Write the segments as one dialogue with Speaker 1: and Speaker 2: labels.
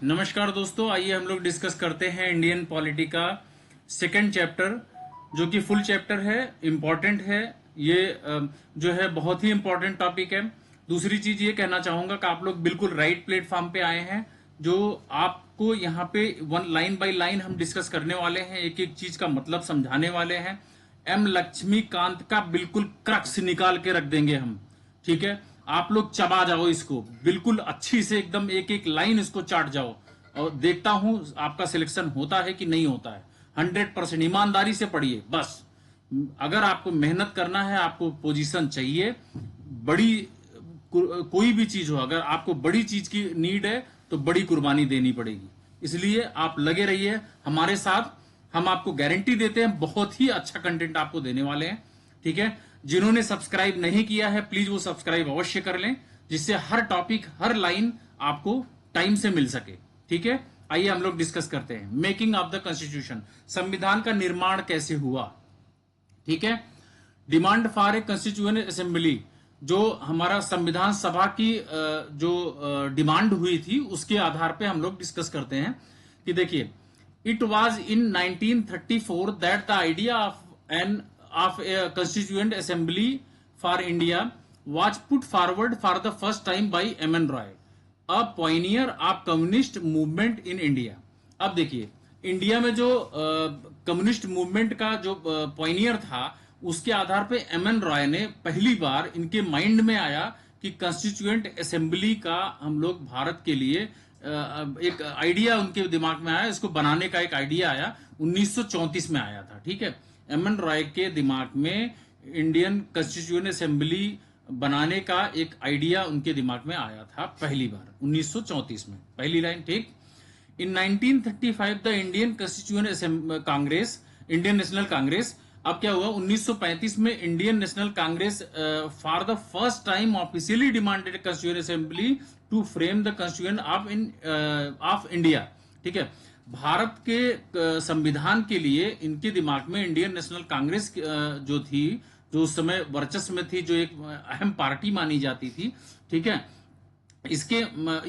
Speaker 1: नमस्कार दोस्तों, आइए हम लोग डिस्कस करते हैं इंडियन पॉलिटी का सेकंड चैप्टर, जो कि फुल चैप्टर है, इम्पोर्टेंट है। ये जो है बहुत ही इम्पोर्टेंट टॉपिक है। दूसरी चीज ये कहना चाहूंगा कि आप लोग बिल्कुल राइट प्लेटफॉर्म पे आए हैं। जो आपको यहाँ पे वन लाइन बाय लाइन हम डिस्कस करने वाले हैं, एक एक चीज का मतलब समझाने वाले हैं। एम लक्ष्मीकांत का बिल्कुल क्रक्स निकाल के रख देंगे हम, ठीक है। आप लोग चबा जाओ इसको, बिल्कुल अच्छी से एकदम एक एक लाइन इसको चाट जाओ, और देखता हूं आपका सिलेक्शन होता है कि नहीं होता है। 100% ईमानदारी से पढ़िए बस। अगर आपको मेहनत करना है, आपको पोजीशन चाहिए, बड़ी कोई भी चीज हो, अगर आपको बड़ी चीज की नीड है तो बड़ी कुर्बानी देनी पड़ेगी। इसलिए आप लगे रहिए हमारे साथ। हम आपको गारंटी देते हैं बहुत ही अच्छा कंटेंट आपको देने वाले हैं, ठीक है। जिन्होंने सब्सक्राइब नहीं किया है प्लीज वो सब्सक्राइब अवश्य कर लें, जिससे हर टॉपिक हर लाइन आपको टाइम से मिल सके, ठीक है। आइए हम लोग डिस्कस करते हैं मेकिंग ऑफ द कॉन्स्टिट्यूशन, संविधान का निर्माण कैसे हुआ, ठीक है। Demand for a constituent assembly, जो हमारा संविधान सभा की जो डिमांड हुई थी उसके आधार पे हम लोग डिस्कस करते हैं कि देखिए, it was in 1934 that the idea of A constituent assembly for India was put forward for the first time by M.N. Roy, a pioneer of communist movement in India। अब देखिए, इंडिया में जो communist movement का जो Pioneer था, उसके आधार पे MN Roy ने पहली बार इनके माइंड में आया कि कंस्टिट्यूएंट असेंबली का हम लोग भारत के लिए एक आइडिया उनके दिमाग में आया, इसको बनाने का एक आइडिया आया 1934 में आया था, ठीक है। एमएन रॉय के दिमाग में इंडियन कॉन्स्टिट्यूएंट असेंबली बनाने का एक आइडिया उनके दिमाग में आया था पहली बार 1934 में, पहली लाइन, ठीक। In 1935 the Indian constituent Congress, Indian National Congress, अब क्या हुआ 1935 में Indian National Congress for the first time officially demanded constituent assembly to frame the constituent of India, ठीक है। भारत के संविधान के लिए इनके दिमाग में इंडियन नेशनल कांग्रेस जो थी, जो उस समय वर्चस्व में थी, जो एक अहम पार्टी मानी जाती थी, ठीक है, इसके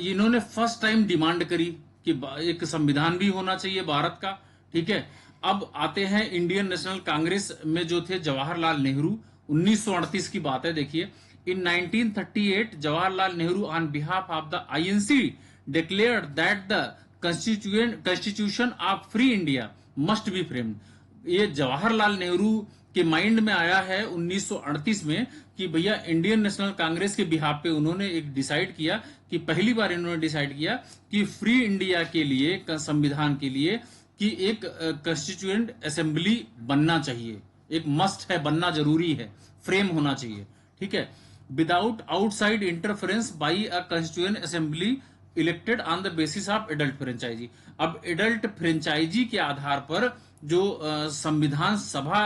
Speaker 1: इन्होंने फर्स्ट टाइम डिमांड करी कि एक संविधान भी होना चाहिए भारत का, ठीक है। अब आते हैं इंडियन नेशनल कांग्रेस में जो थे जवाहरलाल नेहरू, 1938 की बात है। देखिए, इन 1938 Jawaharlal Nehru on behalf of the INC declared that the constitution of free India must be framed. ये जवाहरलाल नेहरू के माइंड में आया है 1938 में कि भैया इंडियन नेशनल कांग्रेस के बिहाफ पे उन्होंने एक डिसाइड किया कि पहली बार इन्होंने डिसाइड किया कि फ्री इंडिया के लिए, संविधान के लिए, कि एक कॉन्स्टिट्यूएंट असेंबली बनना चाहिए, एक मस्ट है, बनना जरूरी है, फ्रेम होना चाहिए, ठीक है। Without outside interference by a constituent assembly elected on the basis of adult franchise. अब एडल्ट फ्रेंचाइजी के आधार पर जो संविधान सभा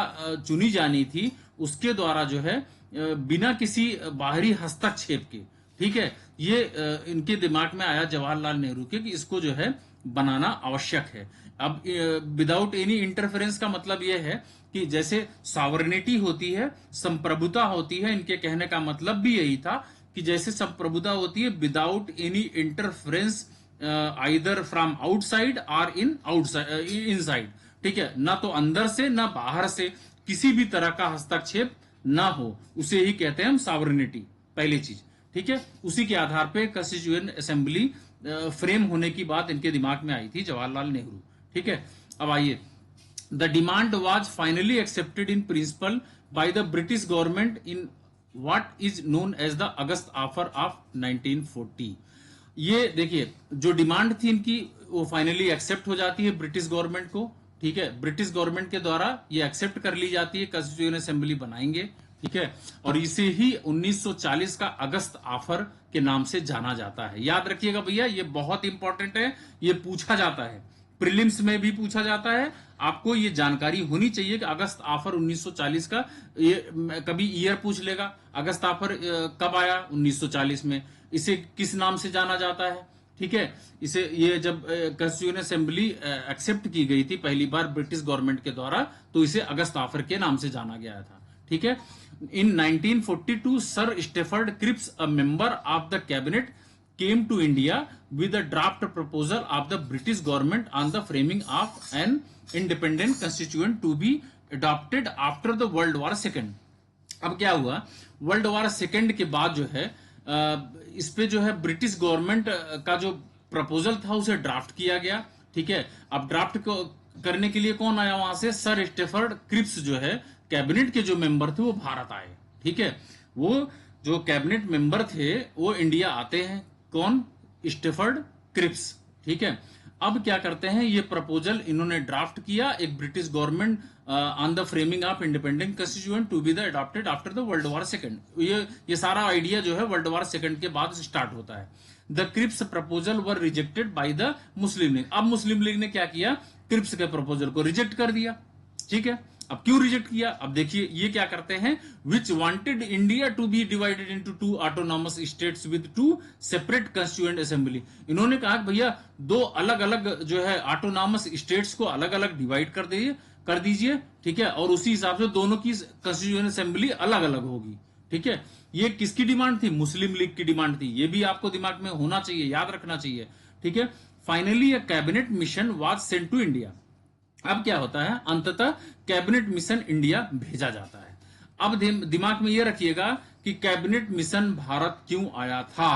Speaker 1: चुनी जानी थी, उसके द्वारा जो है बिना किसी बाहरी हस्तक्षेप के, ठीक है, ये इनके दिमाग में आया जवाहरलाल नेहरू के कि इसको जो है बनाना आवश्यक है। अब विदाउट एनी इंटरफेरेंस का मतलब यह है कि जैसे सॉवरेनिटी होती है, संप्रभुता होती है, इनके कहने का मतलब भी यही था कि जैसे संप्रभुता होती है without any interference either from outside और इनसाइड, ठीक है, ना तो अंदर से ना बाहर से किसी भी तरह का हस्तक्षेप ना हो, उसे ही कहते हैं हम सॉवरेनिटी, पहली चीज, ठीक है। उसी के आधार पे कॉन्स्टिट्यूएंट असेंबली फ्रेम होने की बात इनके दिमाग में आई थी जवाहरलाल नेहरू, ठीक है। अब आइए, the demand was finally accepted in principle by the British government in what is known as the August offer of 1940। ये देखिए, जो डिमांड थी इनकी वो फाइनली एक्सेप्ट हो जाती है ब्रिटिश गवर्नमेंट को, ठीक है। ब्रिटिश गवर्नमेंट के द्वारा ये एक्सेप्ट कर ली जाती है, कॉन्स्टिट्यूएंट असेंबली बनाएंगे, ठीक है। और इसे ही 1940 का अगस्त ऑफर के नाम से जाना जाता है। याद रखिएगा भैया, ये बहुत इंपॉर्टेंट है, ये पूछा जाता है, प्रीलिम्स में भी पूछा जाता है। आपको ये जानकारी होनी चाहिए कि अगस्त ऑफर 1940 का, ये कभी ईयर पूछ लेगा, अगस्त ऑफर कब आया 1940 में, इसे किस नाम से जाना जाता है, ठीक है। इसे ये जब कॉन्स्टिट्यूएंट असेंबली एक्सेप्ट की गई थी पहली बार ब्रिटिश गवर्नमेंट के द्वारा, तो इसे अगस्त ऑफर के नाम से जाना गया था, ठीक है। In 1942 Sir Stafford Cripps, a member of the cabinet, came to India with a draft proposal of the British government on the framing of an independent constitution to be adopted after the World War II. अब क्या हुआ, world war second के बाद जो है इस पे जो है ब्रिटिश गवर्नमेंट का जो प्रपोजल था उसे ड्राफ्ट किया गया। ठीक है, अब ड्राफ्ट को करने के लिए कौन आया वहां से, सर स्टेफर्ड क्रिप्स जो है कैबिनेट के जो मेंबर थे वो भारत आए। ठीक है, वो जो कैबिनेट मेंबर थे वो इंडिया आते हैं, कौन, स्टेफर्ड क्रिप्स। ठीक है, अब क्या करते हैं, ये प्रपोजल इन्होंने ड्राफ्ट किया, एक British government on the framing of independent constitution to be the adopted after the world war second. ये सारा आइडिया जो है वर्ल्ड वॉर सेकंड के बाद स्टार्ट होता है। The Cripps proposal were rejected by the Muslim League. अब Muslim league ने क्या किया, क्रिप्स के प्रपोजल को रिजेक्ट कर दिया। ठीक है, अब क्यों रिजेक्ट किया, अब देखिए ये क्या करते हैं, which wanted India to be divided into two autonomous states with two separate constituent assembly. इन्होंने कहा कि भैया दो अलग अलग जो है ऑटोनॉमस स्टेट्स को अलग अलग डिवाइड कर दीजिए। ठीक है, और उसी हिसाब से दोनों की कॉन्स्टिट्यूएंट असेंबली अलग अलग होगी। ठीक है, ये किसकी डिमांड थी, मुस्लिम लीग की डिमांड थी। ये भी आपको दिमाग में होना चाहिए, याद रखना चाहिए। ठीक है, finally a cabinet mission was sent to India. अब क्या होता है, अंततः कैबिनेट मिशन इंडिया भेजा जाता है। अब दिमाग में यह रखिएगा कि कैबिनेट मिशन भारत क्यों आया था।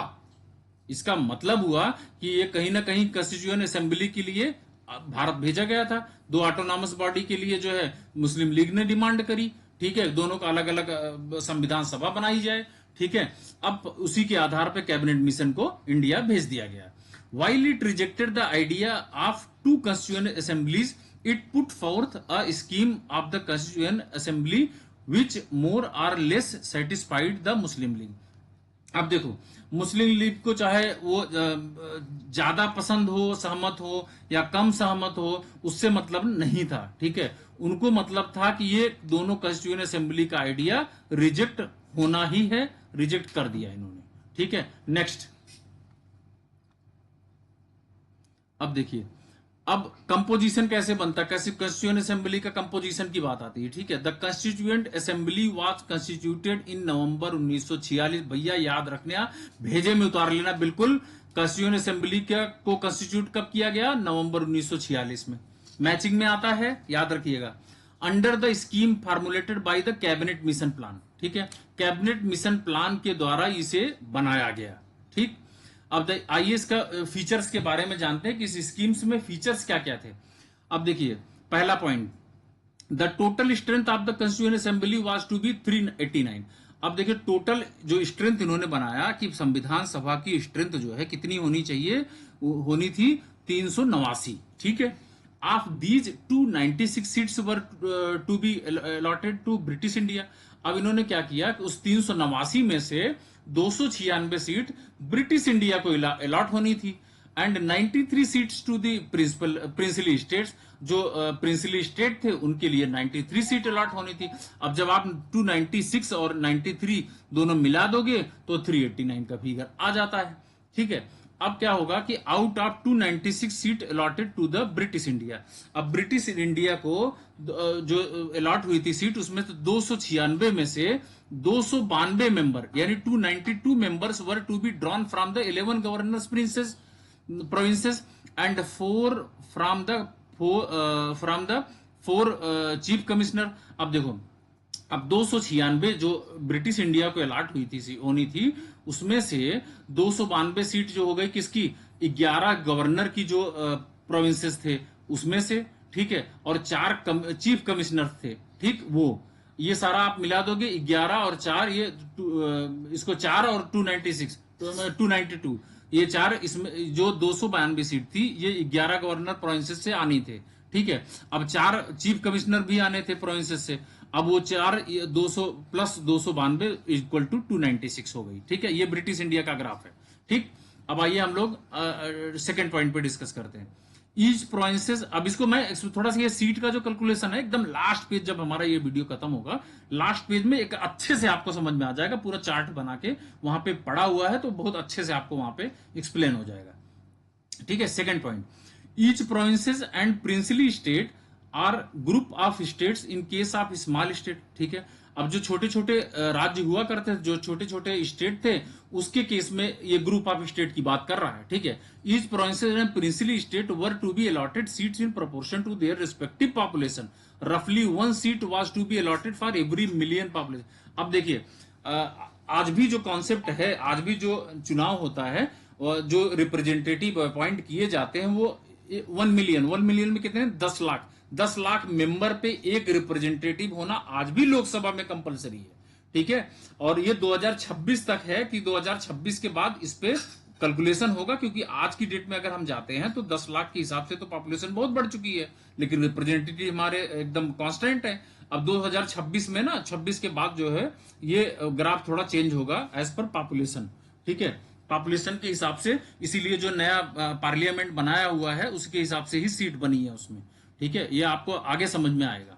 Speaker 1: इसका मतलब हुआ कि ये कहीं ना कहीं कॉन्स्टिट्यूएंट असेंबली के लिए भारत भेजा गया था। दो ऑटोनॉमस बॉडी के लिए जो है मुस्लिम लीग ने डिमांड करी। ठीक है, दोनों का अलग अलग संविधान सभा बनाई जाए। ठीक है, अब उसी के आधार पर कैबिनेट मिशन को इंडिया भेज दिया गया। While it rejected the idea of two constituent assemblies, it put forth a scheme of the constituent assembly which more or less satisfied the Muslim League. अब देखो, मुस्लिम लीग को चाहे वो ज्यादा पसंद हो, सहमत हो या कम सहमत हो, उससे मतलब नहीं था। ठीक है, उनको मतलब था कि ये दोनों कॉन्स्टिट्यूएंट असेंबली का आइडिया रिजेक्ट होना ही है, रिजेक्ट कर दिया इन्होंने। ठीक है, नेक्स्ट अब देखिए, अब कंपोजिशन कैसे बनता है, कैसे कॉन्स्टिट्यूएंट असेंबली का कंपोजिशन की बात आती है। ठीक है, the constituent assembly was constituted in November 1946। भैया याद रखना, भेजे में उतार लेना बिल्कुल। कॉन्स्टिट्यूएंट असेंबली को कॉन्स्टिट्यूट कब किया गया, नवंबर 1946 में। मैचिंग में आता है, याद रखिएगा। Under the scheme formulated by the cabinet mission plan. ठीक है, कैबिनेट मिशन प्लान के द्वारा इसे बनाया गया। ठीक, अब आइए इसका फीचर्स के बारे में जानते हैं कि इस स्कीम्स में फीचर्स क्या क्या थे। अब देखिए, पहला point, the total strength of the constituent assembly was to be 389। अब देखिए, टोटल जो स्ट्रेंथ इन्होंने बनाया कि संविधान सभा की स्ट्रेंथ जो है कितनी होनी चाहिए, होनी थी 389। ठीक है, of these 296 seats were to be allotted to British India. अब इन्होंने क्या किया कि उस 389 में से 296 सीट ब्रिटिश इंडिया को अलॉट होनी थी, and 93 seats to the princely states. जो प्रिंसली स्टेट थे उनके लिए 93 सीट अलॉट होनी थी। अब जब आप 296 और 93 दोनों मिला दोगे तो 389 का फिगर आ जाता है। ठीक है, अब क्या होगा कि out of 296 seat allotted to the British India, अब ब्रिटिश इंडिया को जो अलॉट हुई थी सीट, उसमें तो 296 में से 292 मेंबर यानी 292 members were to be drawn from the 11 governors provinces and 4 from the 4 chief commissioner. अब देखो, अब 296 जो ब्रिटिश इंडिया को अलॉट होनी थी उसमें से 292 सीट जो हो गई किसकी, 11 गवर्नर की जो प्रोविंसेस थे उसमें से। ठीक है, और 4 चीफ कमिश्नर थे। ठीक, वो ये सारा आप मिला दोगे, 11 और 4, ये इसको 4 और 292 ये 4, इसमें जो 292 सीट थी ये 11 गवर्नर प्रोविंसेस से आनी थे। ठीक है, अब 4 चीफ कमिश्नर भी आने थे प्रोविंसेस से। अब वो 4 200 प्लस 292 इक्वल टू 296 हो गई। ठीक है, ये ब्रिटिश इंडिया का ग्राफ है। ठीक, अब आइए हम लोग सेकंड पॉइंट पे डिस्कस करते हैं। ईच प्रोविंसेस, अब इसको मैं थोड़ा सा, ये सीट का जो कैलकुलेशन है एकदम लास्ट पेज, जब हमारा ये वीडियो खत्म होगा लास्ट पेज में एक अच्छे से आपको समझ में आ जाएगा, पूरा चार्ट बना के वहां पे पड़ा हुआ है तो बहुत अच्छे से आपको वहां पे एक्सप्लेन हो जाएगा। ठीक है, second point, each provinces and princely state are group of states in case of small state. ठीक है, अब जो छोटे छोटे राज्य हुआ करते थे, जो छोटे छोटे स्टेट थे, उसके केस में ये ग्रुप ऑफ स्टेट की बात कर रहा है। ठीक है, each provinces and princely state were to be allotted seats in proportion to their respective population, रफली 1 seat was to be allotted for every million population. अब देखिए, आज भी जो कॉन्सेप्ट है, आज भी जो चुनाव होता है, जो रिप्रेजेंटेटिव अपॉइंट किए जाते हैं, वो 1 मिलियन में कितने, 10 लाख, 10 लाख मेंबर पे एक रिप्रेजेंटेटिव होना आज भी लोकसभा में कंपलसरी है। ठीक है, और ये 2026 तक है कि 2026 के बाद इस पे कैलकुलेशन होगा, क्योंकि आज की डेट में अगर हम जाते हैं तो 10 लाख के हिसाब से तो पॉपुलेशन बहुत बढ़ चुकी है, लेकिन रिप्रेजेंटेटिव हमारे एकदम कांस्टेंट है। अब 2026 में ना, 26 के बाद जो है ये ग्राफ थोड़ा चेंज होगा एज पर पॉपुलेशन। ठीक है, पॉपुलेशन के हिसाब से, इसीलिए जो नया पार्लियामेंट बनाया हुआ है उसके हिसाब से ही सीट बनी है उसमें। ठीक है, ये आपको आगे समझ में आएगा।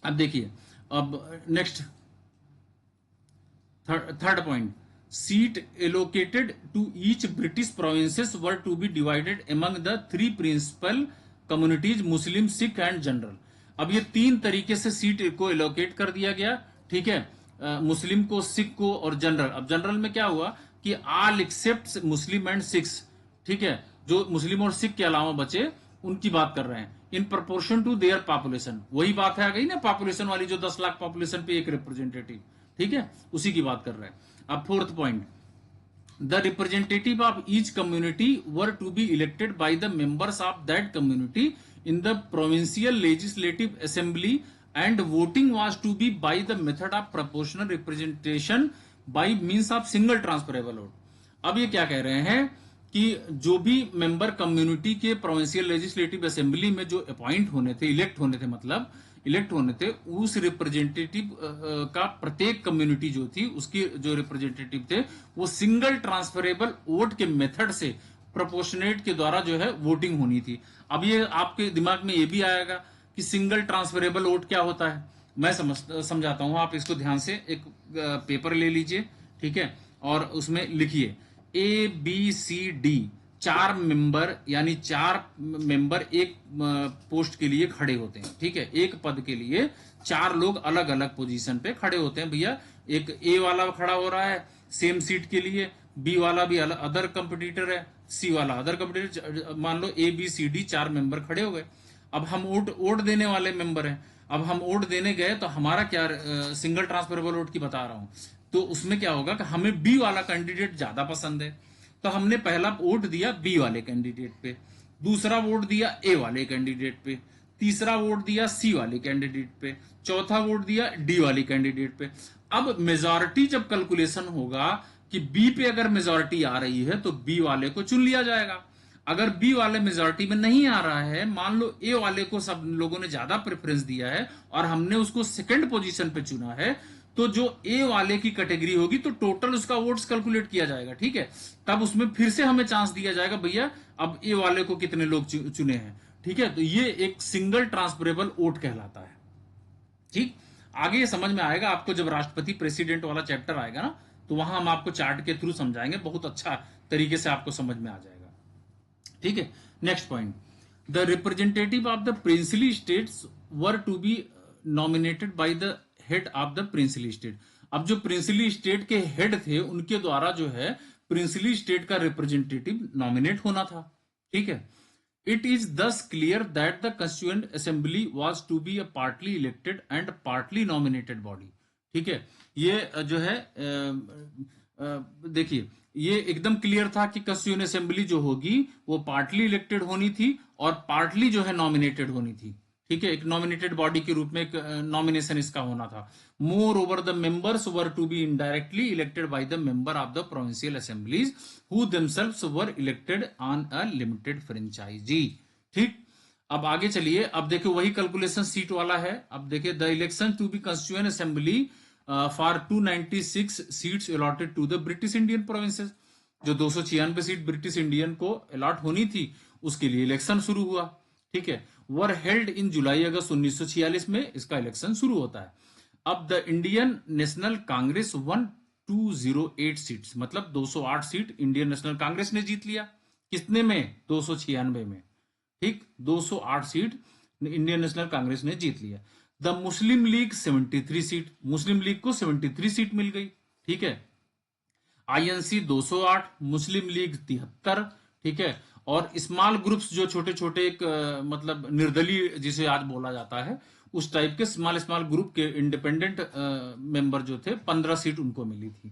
Speaker 1: अब देखिए, अब next third point, seat allocated to each British provinces were to be divided among the 3 principal communities, Muslim, Sikh and general. अब ये 3 तरीके से सीट को एलोकेट कर दिया गया। ठीक है, मुस्लिम को, सिख को और जनरल। अब जनरल में क्या हुआ कि all except Muslim and Sikhs, ठीक है, जो मुस्लिम और सिख के अलावा बचे उनकी बात कर रहे हैं, in proportion to their population. वही बात है आ गई ना, पॉपुलेशन वाली, जो 10 लाख पॉपुलेशन पे एक रिप्रेजेंटेटिव। ठीक है, उसी की बात कर रहे हैं। अब fourth point, the representative of each community were to be elected by the members of that community in the provincial legislative assembly and voting was to be by the method of proportional representation by means of single transferable vote. अब ये क्या कह रहे हैं कि जो भी member community के प्रोविंशियल लेजिस्लेटिव असेंबली में जो अपॉइंट होने थे, इलेक्ट होने थे, मतलब इलेक्ट होने थे, उस रिप्रेजेंटेटिव का प्रत्येक कम्युनिटी जो थी उसकी जो रिप्रेजेंटेटिव थे वो सिंगल ट्रांसफरेबल वोट के मेथड से प्रोपोर्शनेट के द्वारा जो है वोटिंग होनी थी। अब ये आपके दिमाग में ये भी आएगा कि सिंगल ट्रांसफरेबल वोट क्या होता है। मैं समझाता हूं, आप इसको ध्यान से एक पेपर ले लीजिए। ठीक है, और उसमें लिखिए ABCD, 4 मेंबर, यानी 4 मेंबर एक पोस्ट के लिए खड़े होते हैं। ठीक है, एक पद के लिए 4 लोग अलग अलग पोजीशन पे खड़े होते हैं। भैया, एक ए वाला खड़ा हो रहा है सेम सीट के लिए, बी वाला भी अदर कंपटीटर है, सी वाला अदर कंपटीटर, मान लो ABCD 4 मेंबर खड़े हो गए। अब हम वोट देने वाले मेंबर हैं। अब हम वोट देने गए तो हमारा क्या, सिंगल ट्रांसफरेबल वोट की बता रहा हूं, तो उसमें क्या होगा कि हमें बी वाला कैंडिडेट ज्यादा पसंद है, तो हमने पहला वोट दिया बी वाले कैंडिडेट पे, दूसरा वोट दिया ए वाले कैंडिडेट पे, तीसरा वोट दिया सी वाले कैंडिडेट पे, चौथा वोट दिया डी वाले कैंडिडेट पे। अब मेजॉरिटी जब कैलकुलेशन होगा कि बी पे अगर मेजॉरिटी आ रही है तो बी वाले को चुन लिया जाएगा। अगर बी वाले मेजॉरिटी में नहीं आ रहा है, मान लो ए वाले को सब लोगों ने ज्यादा प्रेफरेंस दिया है और हमने उसको सेकंड पोजीशन पे चुना है, तो जो ए वाले की कैटेगरी होगी तो टोटल उसका वोट्स कैलकुलेट किया जाएगा। ठीक है, तब उसमें फिर से हमें चांस दिया जाएगा, भैया अब ए वाले को कितने लोग चुने हैं। ठीक है, तो ये एक सिंगल ट्रांसफरेबल वोट कहलाता है। ठीक, आगे ये समझ में आएगा आपको जब राष्ट्रपति प्रेसिडेंट वाला चैप्टर आएगा ना, तो वहां हम आपको चार्ट के थ्रू समझाएंगे, बहुत अच्छा तरीके से आपको समझ में आ जाएगा। ठीक है, next point, the representative of the princely states were to be nominated by the head of the princely state. अब जो प्रिंसली स्टेट के हेड थे उनके द्वारा जो है प्रिंसली स्टेट का रिप्रेजेंटेटिव नॉमिनेट होना था। ठीक है, it is thus clear that the constituent assembly was to be a partly elected and partly nominated body. ठीक है, ये जो है देखिए, ये एकदम क्लियर था कि कंस्टिट्यूएंट असेंबली जो होगी वो पार्टली इलेक्टेड होनी थी और पार्टली जो है नॉमिनेटेड होनी थी। ठीक है, एक नॉमिनेटेड बॉडी के रूप में एक नॉमिनेशन इसका होना था। Moreover the members were to be indirectly elected by the member of the provincial assemblies who themselves were elected on a limited franchise. ठीक, अब आगे चलिए, अब देखिए वही कैलकुलेशन सीट वाला है। अब देखिए, the election to be constituent assembly for 296 seats allotted to the British Indian provinces, जो 296 सीट ब्रिटिश इंडियन को अलॉट होनी थी उसके लिए इलेक्शन शुरू हुआ। ठीक है, वर हेल्ड इन जुलाई अगस्त 1946 में इसका इलेक्शन शुरू होता है। अब the Indian National Congress one 208 seats, मतलब 208 सीट इंडियन नेशनल कांग्रेस ने जीत लिया। कितने में? 296 में। ठीक, 208 सीट इंडियन नेशनल कांग्रेस ने जीत लिया। The Muslim league 73 seat, Muslim league को 73 सीट मिल गई, ठीक है। आईएनसी 208, मुस्लिम लीग 73, ठीक है। और स्मॉल ग्रुप्स जो छोटे छोटे एक मतलब निर्दलीय जिसे आज बोला जाता है, उस टाइप के स्मॉल स्मॉल ग्रुप के इंडिपेंडेंट मेंबर जो थे 15 सीट उनको मिली थी,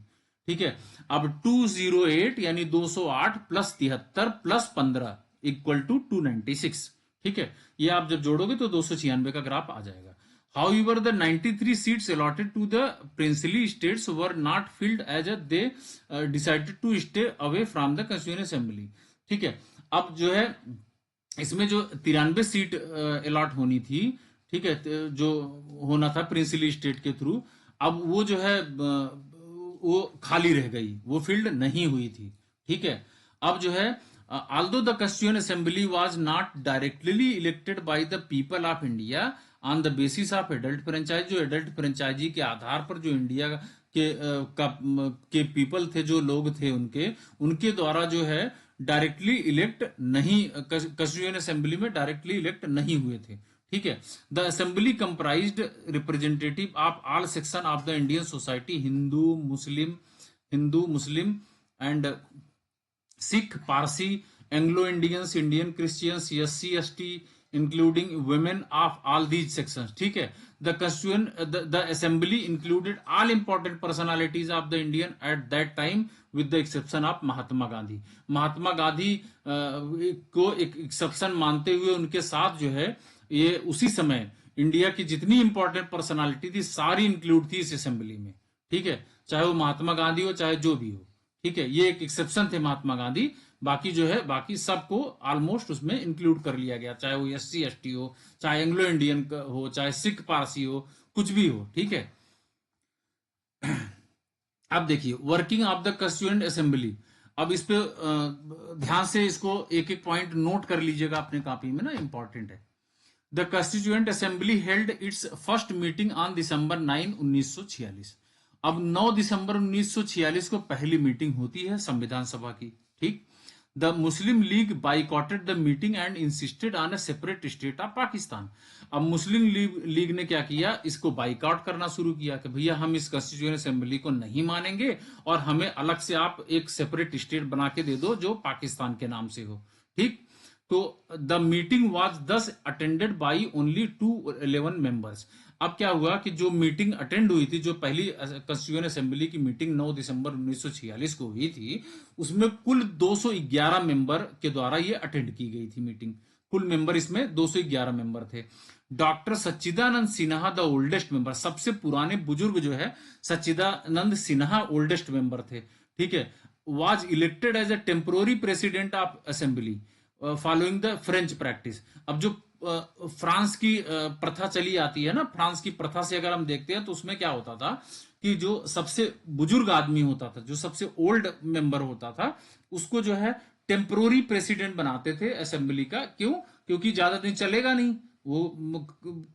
Speaker 1: ठीक है। अब 208 यानी 208 प्लस 73 प्लस 15 इक्वल टू 296, ठीक है। ये आप जब जोड़ोगे तो 296 का ग्राफ आ जाएगा। However, the 93 seats allotted to the princely states were not filled as they decided to stay away from the Constituent Assembly, ठीक है। अब जो है इसमें जो 93 सीट अलॉट होनी थी, ठीक है, जो होना था प्रिंसली स्टेट के थ्रू, अब वो जो है वो खाली रह गई, वो फील्ड नहीं हुई थी, ठीक है। अब जो है although the Constituent Assembly was not directly elected by the people of India on the basis of adult franchise, जो एडल्ट फ्रेंचाइजी के आधार पर जो इंडिया के पीपल थे, जो लोग थे उनके द्वारा जो है डायरेक्टली इलेक्ट नहीं, कंस्टिट्यूएंट असेंबली में डायरेक्टली इलेक्ट नहीं हुए थे, ठीक है। The assembly comprised representative of all section of the Indian society, Hindu Muslim and Sikh, Parsi, Anglo Indians, Indian Christians, SC ST, including women of all these sections, ठीक है। The assembly included all important personalities of the Indian at that time with the exception of Mahatma Gandhi. Mahatma Gandhi को एक exception मानते हुए उनके साथ जो है ये उसी समय इंडिया की जितनी इंपॉर्टेंट पर्सनालिटी थी सारी इंक्लूड थी इस असेंबली में, ठीक है। चाहे वो महात्मा गांधी हो चाहे जो भी हो, ठीक है। ये एक एक्सेप्शन थे महात्मा गांधी, बाकी जो है बाकी सबको ऑलमोस्ट उसमें इंक्लूड कर लिया गया, चाहे वो SC ST हो, चाहे एंग्लो इंडियन हो, चाहे सिख पारसी हो, कुछ भी हो, ठीक है। अब देखिए working of the constituent assembly, अब इस पे ध्यान से इसको एक एक पॉइंट नोट कर लीजिएगा अपने कॉपी में ना, इंपॉर्टेंट है। The constituent assembly held it's first meeting on December 9, 1946। अब 9 दिसंबर 1946 को पहली मीटिंग होती है संविधान सभा की, ठीक। The Muslim league boycotted the meeting and insisted on a separate state of Pakistan. अब मुस्लिम लीग ने क्या किया, इसको बाइकआउट करना शुरू किया कि भैया हम इस कॉन्स्टिट्यूएंट असेंबली को नहीं मानेंगे और हमें अलग से आप एक सेपरेट स्टेट बना के दे दो जो पाकिस्तान के नाम से हो, ठीक। तो द मीटिंग वाज दस अटेंडेड बाई ओनली 211 मेंबर्स। अब क्या हुआ कि जो मीटिंग अटेंड हुई थी, जो पहली कॉन्स्टिट्यूएंट असेंबली की मीटिंग 9 दिसंबर 1946 को हुई थी, उसमें कुल 211 मेंबर के द्वारा ये अटेंड की गई थी मीटिंग। कुल मेंबर इसमें 211 मेंबर थे। Doctor Sachchidanand Sinha the oldest member, सबसे पुराने बुजुर्ग जो है सच्चिदानंद सिन्हा ओल्डेस्ट मेंबर थे, ठीक है। Was elected as a temporary president of assembly following the French practice. अब जो फ्रांस की प्रथा चली आती है ना, फ्रांस की प्रथा से अगर हम देखते हैं तो उसमें क्या होता था कि जो सबसे बुजुर्ग आदमी होता था, जो सबसे ओल्ड मेंबर होता था, उसको जो है टेम्पोररी प्रेसिडेंट बनाते थे असेंबली का। क्यों? क्योंकि ज्यादा दिन चलेगा नहीं, वो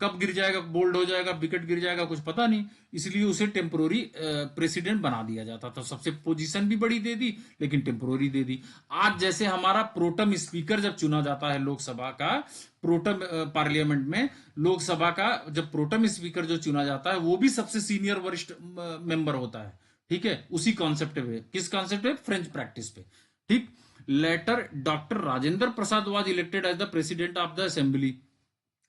Speaker 1: कब गिर जाएगा, बोल्ड हो जाएगा, विकेट गिर जाएगा, कुछ पता नहीं, इसलिए उसे टेम्पोररी प्रेसिडेंट बना दिया जाता था। सबसे पोजीशन भी बड़ी दे दी लेकिन टेम्पोररी दे दी। आज जैसे हमारा प्रोटम स्पीकर जब चुना जाता है लोकसभा का, प्रोटम पार्लियामेंट में लोकसभा का जब प्रोटम स्पीकर जो चुना जाता है वो भी सबसे सीनियर वरिष्ठ मेंबर होता है, ठीक है। उसी कॉन्सेप्ट पे, किस कॉन्सेप्ट पे? फ्रेंच प्रैक्टिस पे, ठीक। Later doctor Rajendra Prasad was elected as the president of the assembly.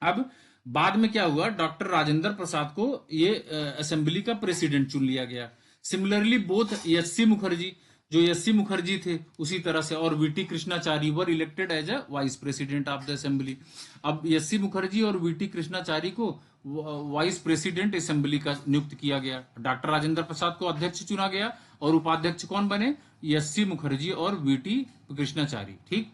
Speaker 1: अब बाद में क्या हुआ, डॉक्टर राजेंद्र प्रसाद को ये असेंबली का प्रेसिडेंट चुन लिया गया। सिमिलरली बोथ SC मुखर्जी, जो SC मुखर्जी थे उसी तरह से, और VT Krishnachari were elected as a vice president of the assembly. अब SC मुखर्जी और VT कृष्णाचारी को वाइस प्रेसिडेंट असेंबली का नियुक्त किया गया। डॉक्टर राजेंद्र प्रसाद को अध्यक्ष चुना गया और उपाध्यक्ष कौन बने? SC मुखर्जी और VT कृष्णाचारी, ठीक।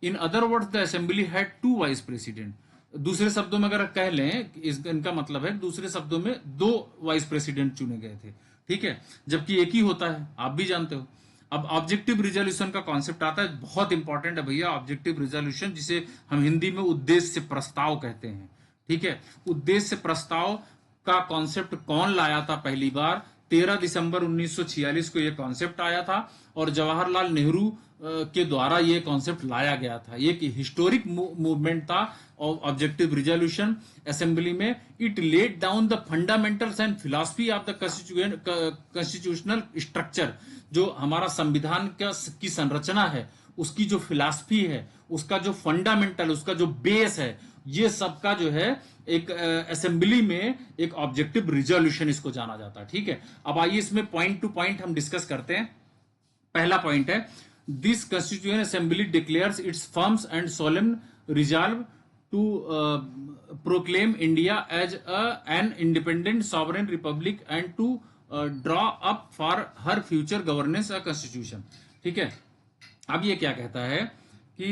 Speaker 1: इन other words the assembly had 2 vice president. दूसरे शब्दों में अगर कह लें, इनका मतलब है दूसरे शब्दों में 2 वाइस प्रेसिडेंट चुने गए थे, ठीक है, जबकि एक ही होता है, आप भी जानते हो। अब ऑब्जेक्टिव रिजोल्यूशन का कॉन्सेप्ट आता है, बहुत इंपॉर्टेंट है भैया ऑब्जेक्टिव रिजोल्यूशन, जिसे हम हिंदी में उद्देश्य प्रस्ताव कहते हैं, ठीक है। उद्देश्य प्रस्ताव का कॉन्सेप्ट कौन लाया था पहली बार? 13 दिसंबर 1946 को ये कॉन्सेप्ट आया था और जवाहरलाल नेहरू के द्वारा ये कॉन्सेप्ट लाया गया था। ये एक हिस्टोरिक मूवमेंट था ऑब्जेक्टिव रिजोल्यूशन असेंबली में। It laid down the fundamentals and philosophy of the constitutional structure. जो हमारा संविधान की संरचना है, उसकी जो फिलॉसफी है, उसका जो फंडामेंटल, उसका जो बेस है, ये सबका जो है एक असेंबली में एक ऑब्जेक्टिव रिजोल्यूशन इसको जाना जाता है। ठीक है, अब आइए इसमें पॉइंट टू पॉइंट हम डिस्कस करते हैं। पहला पॉइंट है, this constituent assembly declares its firms and solemn resolve to proclaim India as an independent sovereign republic and to draw up for her future governance a constitution. ठीक है, अब ये क्या कहता है कि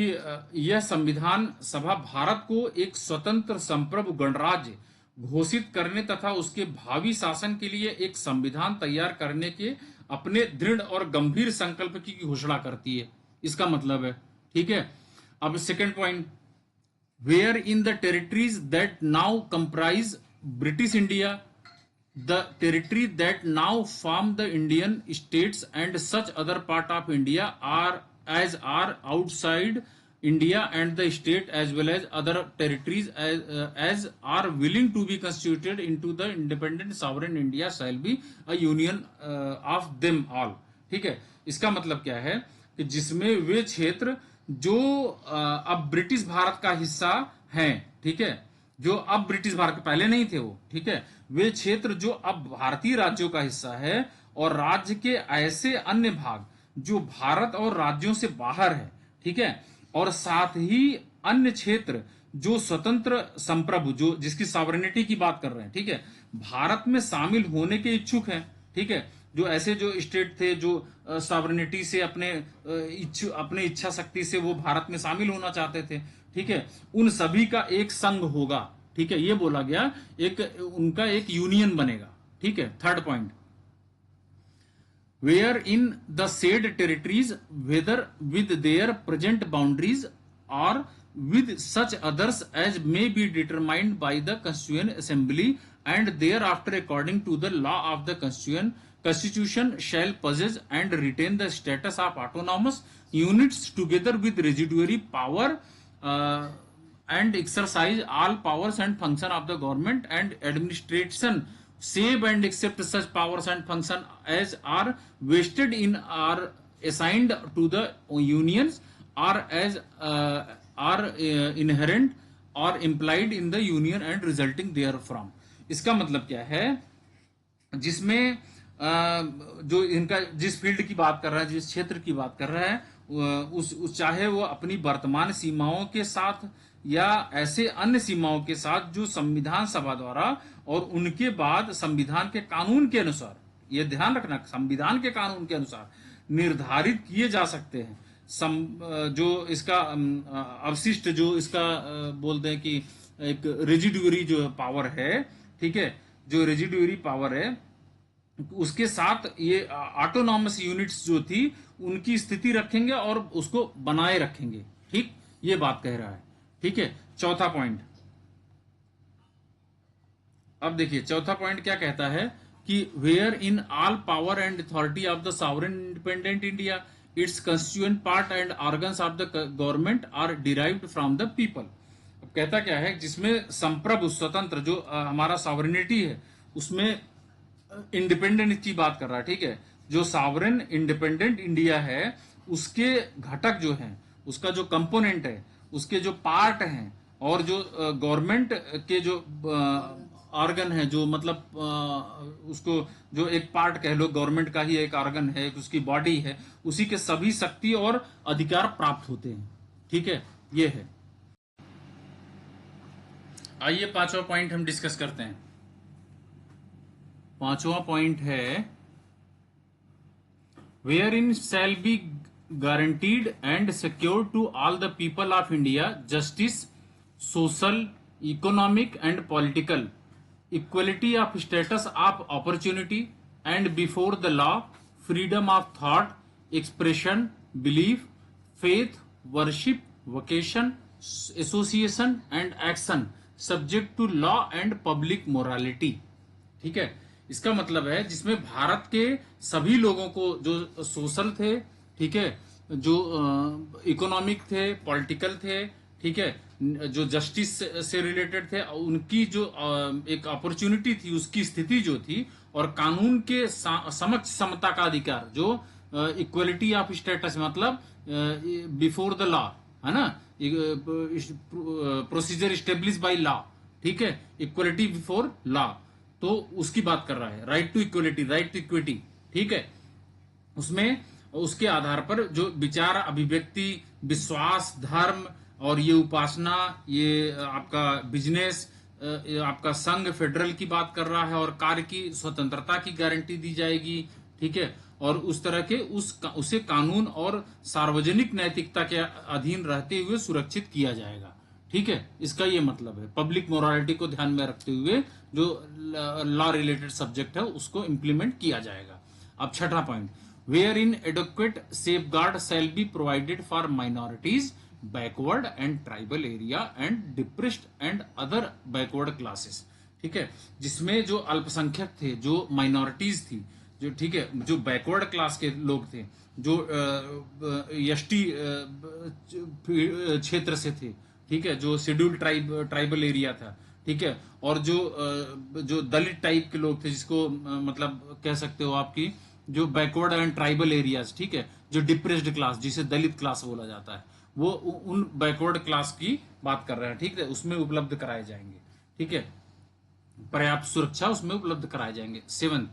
Speaker 1: यह संविधान सभा भारत को एक स्वतंत्र संप्रभु गणराज्य घोषित करने तथा उसके भावी शासन के लिए एक संविधान तैयार करने के अपने दृढ़ और गंभीर संकल्प की घोषणा करती है। इसका मतलब है, ठीक है। अब second point, where in the territories that now comprise British India, the territory that now form the Indian states and such other part of India are outside India and the state as well as other territories as are willing to be constituted into the independent sovereign India shall be a union of them all। ठीक है, इसका मतलब क्या है कि जिसमें वे क्षेत्र जो अब ब्रिटिश भारत का हिस्सा हैं, ठीक है, जो अब ब्रिटिश भारत पहले नहीं थे वो, ठीक है, वे क्षेत्र जो अब भारतीय राज्यों का हिस्सा है और राज्य के ऐसे अन्य भाग जो भारत और राज्यों से बाहर है, ठीक है, और साथ ही अन्य क्षेत्र जो स्वतंत्र संप्रभु, जो जिसकी सॉवरेनिटी की बात कर रहे हैं, ठीक है, भारत में शामिल होने के इच्छुक हैं, ठीक है, जो ऐसे जो स्टेट थे जो सॉवरेनिटी से अपने इच्छा शक्ति से वो भारत में शामिल होना चाहते थे, ठीक है, उन सभी का एक संघ होगा। ठीक है, ये बोला गया, एक उनका एक यूनियन बनेगा। ठीक है, third point, where in the said territories whether with their present boundaries और with such others as may be determined by the constituent assembly and thereafter according to the law of the constitution shall possess and retain the status of autonomous units together with residuary power and exercise all powers and function of the government and administration save and except such powers and function as are vested in or assigned to the unions or as are inherent or implied in the union and resulting therefrom। इसका मतलब क्या है, जिसमें जो इनका जिस field की बात कर रहा है, जिस क्षेत्र की बात कर रहा है, उस चाहे वो अपनी वर्तमान सीमाओं के साथ या ऐसे अन्य सीमाओं के साथ जो संविधान सभा द्वारा और उनके बाद संविधान के कानून के अनुसार, ये ध्यान रखना, संविधान के कानून के अनुसार निर्धारित किए जा सकते हैं। जो इसका अवशिष्ट, जो इसका बोलते हैं कि एक रेजिडुअरी जो पावर है, ठीक है, जो रेजिडुअरी पावर है, उसके साथ ये ऑटोनॉमस यूनिट्स जो थी उनकी स्थिति रखेंगे और उसको बनाए रखेंगे। ठीक, ये बात कह रहा है। ठीक है, चौथा पॉइंट, अब देखिए चौथा पॉइंट क्या कहता है कि wherein all power and authority of the sovereign independent India its constituent part and organs of the government are derived from the people। अब कहता क्या है, जिसमें संप्रभु स्वतंत्र जो हमारा सॉवरेनिटी है उसमें इंडिपेंडेंट की बात कर रहा है। ठीक है, जो सॉवरेन इंडिपेंडेंट इंडिया है उसके घटक जो हैं, उसका जो कंपोनेंट है, उसके जो पार्ट हैं और जो गवर्नमेंट के जो ऑर्गन है, जो मतलब उसको जो एक पार्ट कह लो, गवर्नमेंट का ही एक ऑर्गन है, उसकी बॉडी है, उसी के सभी शक्ति और अधिकार प्राप्त होते हैं। ठीक है, ये है। आइए पांचवा पॉइंट हम डिस्कस करते हैं। पांचवा पॉइंट है, wherein shall be guaranteed and secure to all the people of India justice, social, economic and political, equality of status of opportunity and before the law, freedom of thought, expression, belief, faith, worship, vocation, association and action subject to law and public morality। ठीक है, इसका मतलब है जिसमें भारत के सभी लोगों को जो सोशल थे, ठीक है, जो इकोनॉमिक थे, पॉलिटिकल थे, ठीक है, जो जस्टिस से रिलेटेड थे, उनकी जो एक अपॉर्चुनिटी थी, उसकी स्थिति जो थी, और कानून के समक्ष समता का अधिकार, जो इक्वलिटी ऑफ स्टेटस, मतलब बिफोर द लॉ, है ना, प्रोसीजर स्टेब्लिश बाय लॉ, ठीक है, इक्वलिटी बिफोर लॉ, तो उसकी बात कर रहा है, right to equality, right to equity, ठीक है। उसमें उसके आधार पर जो विचार, अभिव्यक्ति, विश्वास, धर्म और ये उपासना, ये आपका बिजनेस, आपका संघ, फेडरल की बात कर रहा है, और कार्य की स्वतंत्रता की गारंटी दी जाएगी, ठीक है, और उस तरह के उसे कानून और सार्वजनिक नैतिकता के अधीन रहते हुए सुरक्षित किया जाएगा, ठीक है। इसका ये मतलब है पब्लिक मोरालिटी को ध्यान में रखते हुए जो लॉ रिलेटेड सब्जेक्ट है उसको इंप्लीमेंट किया जाएगा। अब छठा point, where in adequate safeguard shall be provided for minorities, backward and tribal area and depressed and other backward classes, ठीक है, जिसमें जो अल्पसंख्यक थे, जो माइनॉरिटीज थी, जो, ठीक है, जो बैकवर्ड क्लास के लोग थे, जो एसटी क्षेत्र से थे, ठीक है, जो शेड्यूल्ड ट्राइबल एरिया था, ठीक है, और जो दलित टाइप के लोग थे, जिसको मतलब कह सकते हो आपकी जो बैकवर्ड एंड ट्राइबल एरियाज, ठीक है, जो डिप्रेस्ड क्लास, जिसे दलित क्लास बोला जाता है, वो उन बैकवर्ड क्लास की बात कर रहे हैं, ठीक है, उसमें उपलब्ध कराए जाएंगे, ठीक है, पर्याप्त सुरक्षा उसमें उपलब्ध कराए जाएंगे। 7,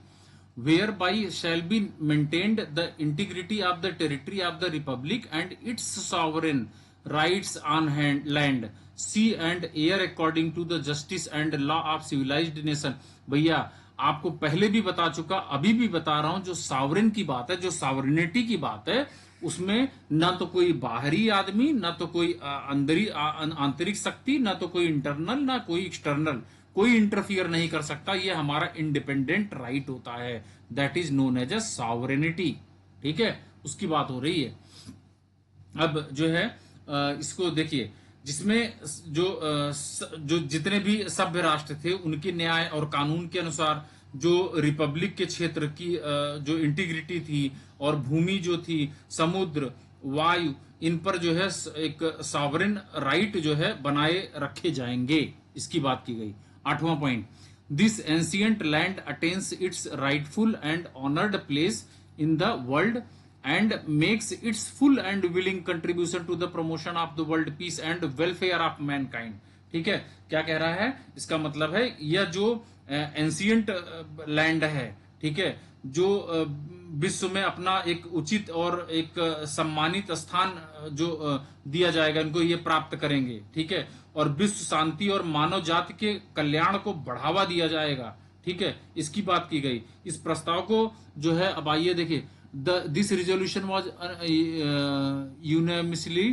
Speaker 1: whereby shall be maintained the integrity of the territory of the republic and its sovereign rights on land, sea and air according to the justice and law of civilised nation. भैया आपको पहले भी बता चुका, अभी भी बता रहा हूं, जो सॉवरेन की बात है, जो सॉवरेनिटी की बात है, उसमें ना तो कोई बाहरी आदमी, ना तो कोई आंतरिक शक्ति, ना तो कोई इंटरनल, ना कोई एक्सटर्नल, कोई इंटरफियर नहीं कर सकता। ये हमारा इंडिपेंडेंट राइट होता है, that is known as a sovereignty, ठीक है, उसकी बात हो रही है। अब जो है इसको देखिए, जिसमें जो जितने भी सभ्य राष्ट्र थे उनके न्याय और कानून के अनुसार जो रिपब्लिक के क्षेत्र की जो इंटीग्रिटी थी, और भूमि जो थी, समुद्र, वायु, इन पर जो है एक सॉवरेन राइट जो है बनाए रखे जाएंगे, इसकी बात की गई। 8वां point, this ancient land attains its rightful and honoured place in the world and makes its full and willing contribution to the promotion of the world peace and welfare of mankind, ठीक है। क्या कह रहा है, इसका मतलब है यह जो एंशियंट लैंड है, ठीक है, जो विश्व में अपना एक उचित और एक सम्मानित स्थान जो दिया जाएगा, इनको ये प्राप्त करेंगे, ठीक है, और विश्व शांति और मानव जाति के कल्याण को बढ़ावा दिया जाएगा, ठीक है, इसकी बात की गई। इस प्रस्ताव को जो है, अब आइए देखिए, this resolution was unanimously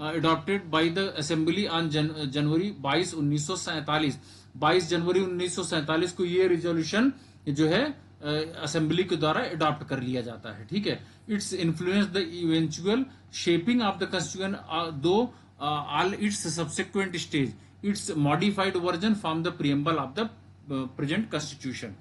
Speaker 1: adopted by the assembly on जनवरी 22 1947। 22 जनवरी 1947 को ये रिजोल्यूशन जो है असेंबली के द्वारा अडॉप्ट कर लिया जाता है, ठीक है। Its influence the eventual shaping of the constitution though all its subsequent stage, its modified version from the preamble of the present constitution.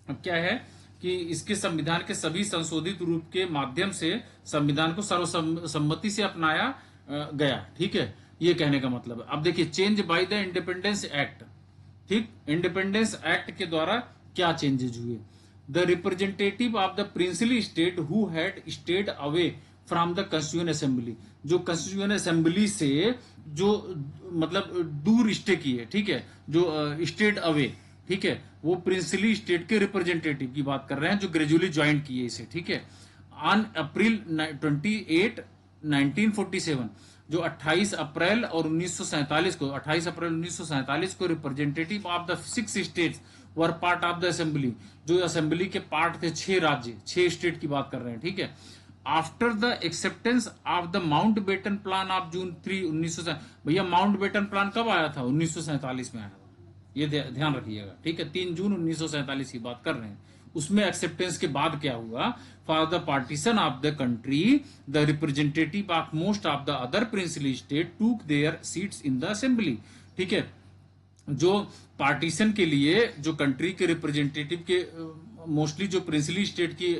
Speaker 1: अब क्या है कि इसके संविधान के सभी संशोधित रूप के माध्यम से संविधान को सर्वसम्मति से अपनाया गया, ठीक है, ये कहने का मतलब है। अब देखिए, change by the independence act, ठीक, इंडिपेंडेंस एक्ट के द्वारा क्या चेंजेज हुए, the representative of the princely state who had stayed away from the constituent assembly, जो कॉन्स्टिट्यूएंट असेंबली से जो मतलब दूर स्टे किए, ठीक है, जो स्टेड अवे, ठीक है, वो प्रिंसली स्टेट के रिप्रेजेंटेटिव की बात कर रहे हैं, जो ग्रेजुअली ज्वाइन किए इसे, ठीक है। ऑन अप्रैल 28 1947, जो 28 अप्रैल और 1947 को, 28 अप्रैल 1947 को representative of the 6 states were part of the assembly, जो असेंबली के पार्ट थे 6 राज्य, 6 स्टेट की बात कर रहे हैं, ठीक है। After the acceptance of the Mountbatten plan of June 3 1947, भैया माउंट बेटन प्लान कब आया था, 1947 में आया था, ये ध्यान रखिएगा, ठीक है, 3 जून 1947 की बात कर रहे हैं। उसमें एक्सेप्टेंस के बाद क्या हुआ, for the partition of the country the representative of most of the other princely state took their seats in the assembly, ठीक है। जो पार्टीशन के लिए जो कंट्री के रिप्रेजेंटेटिव के मोस्टली जो प्रिंसली स्टेट की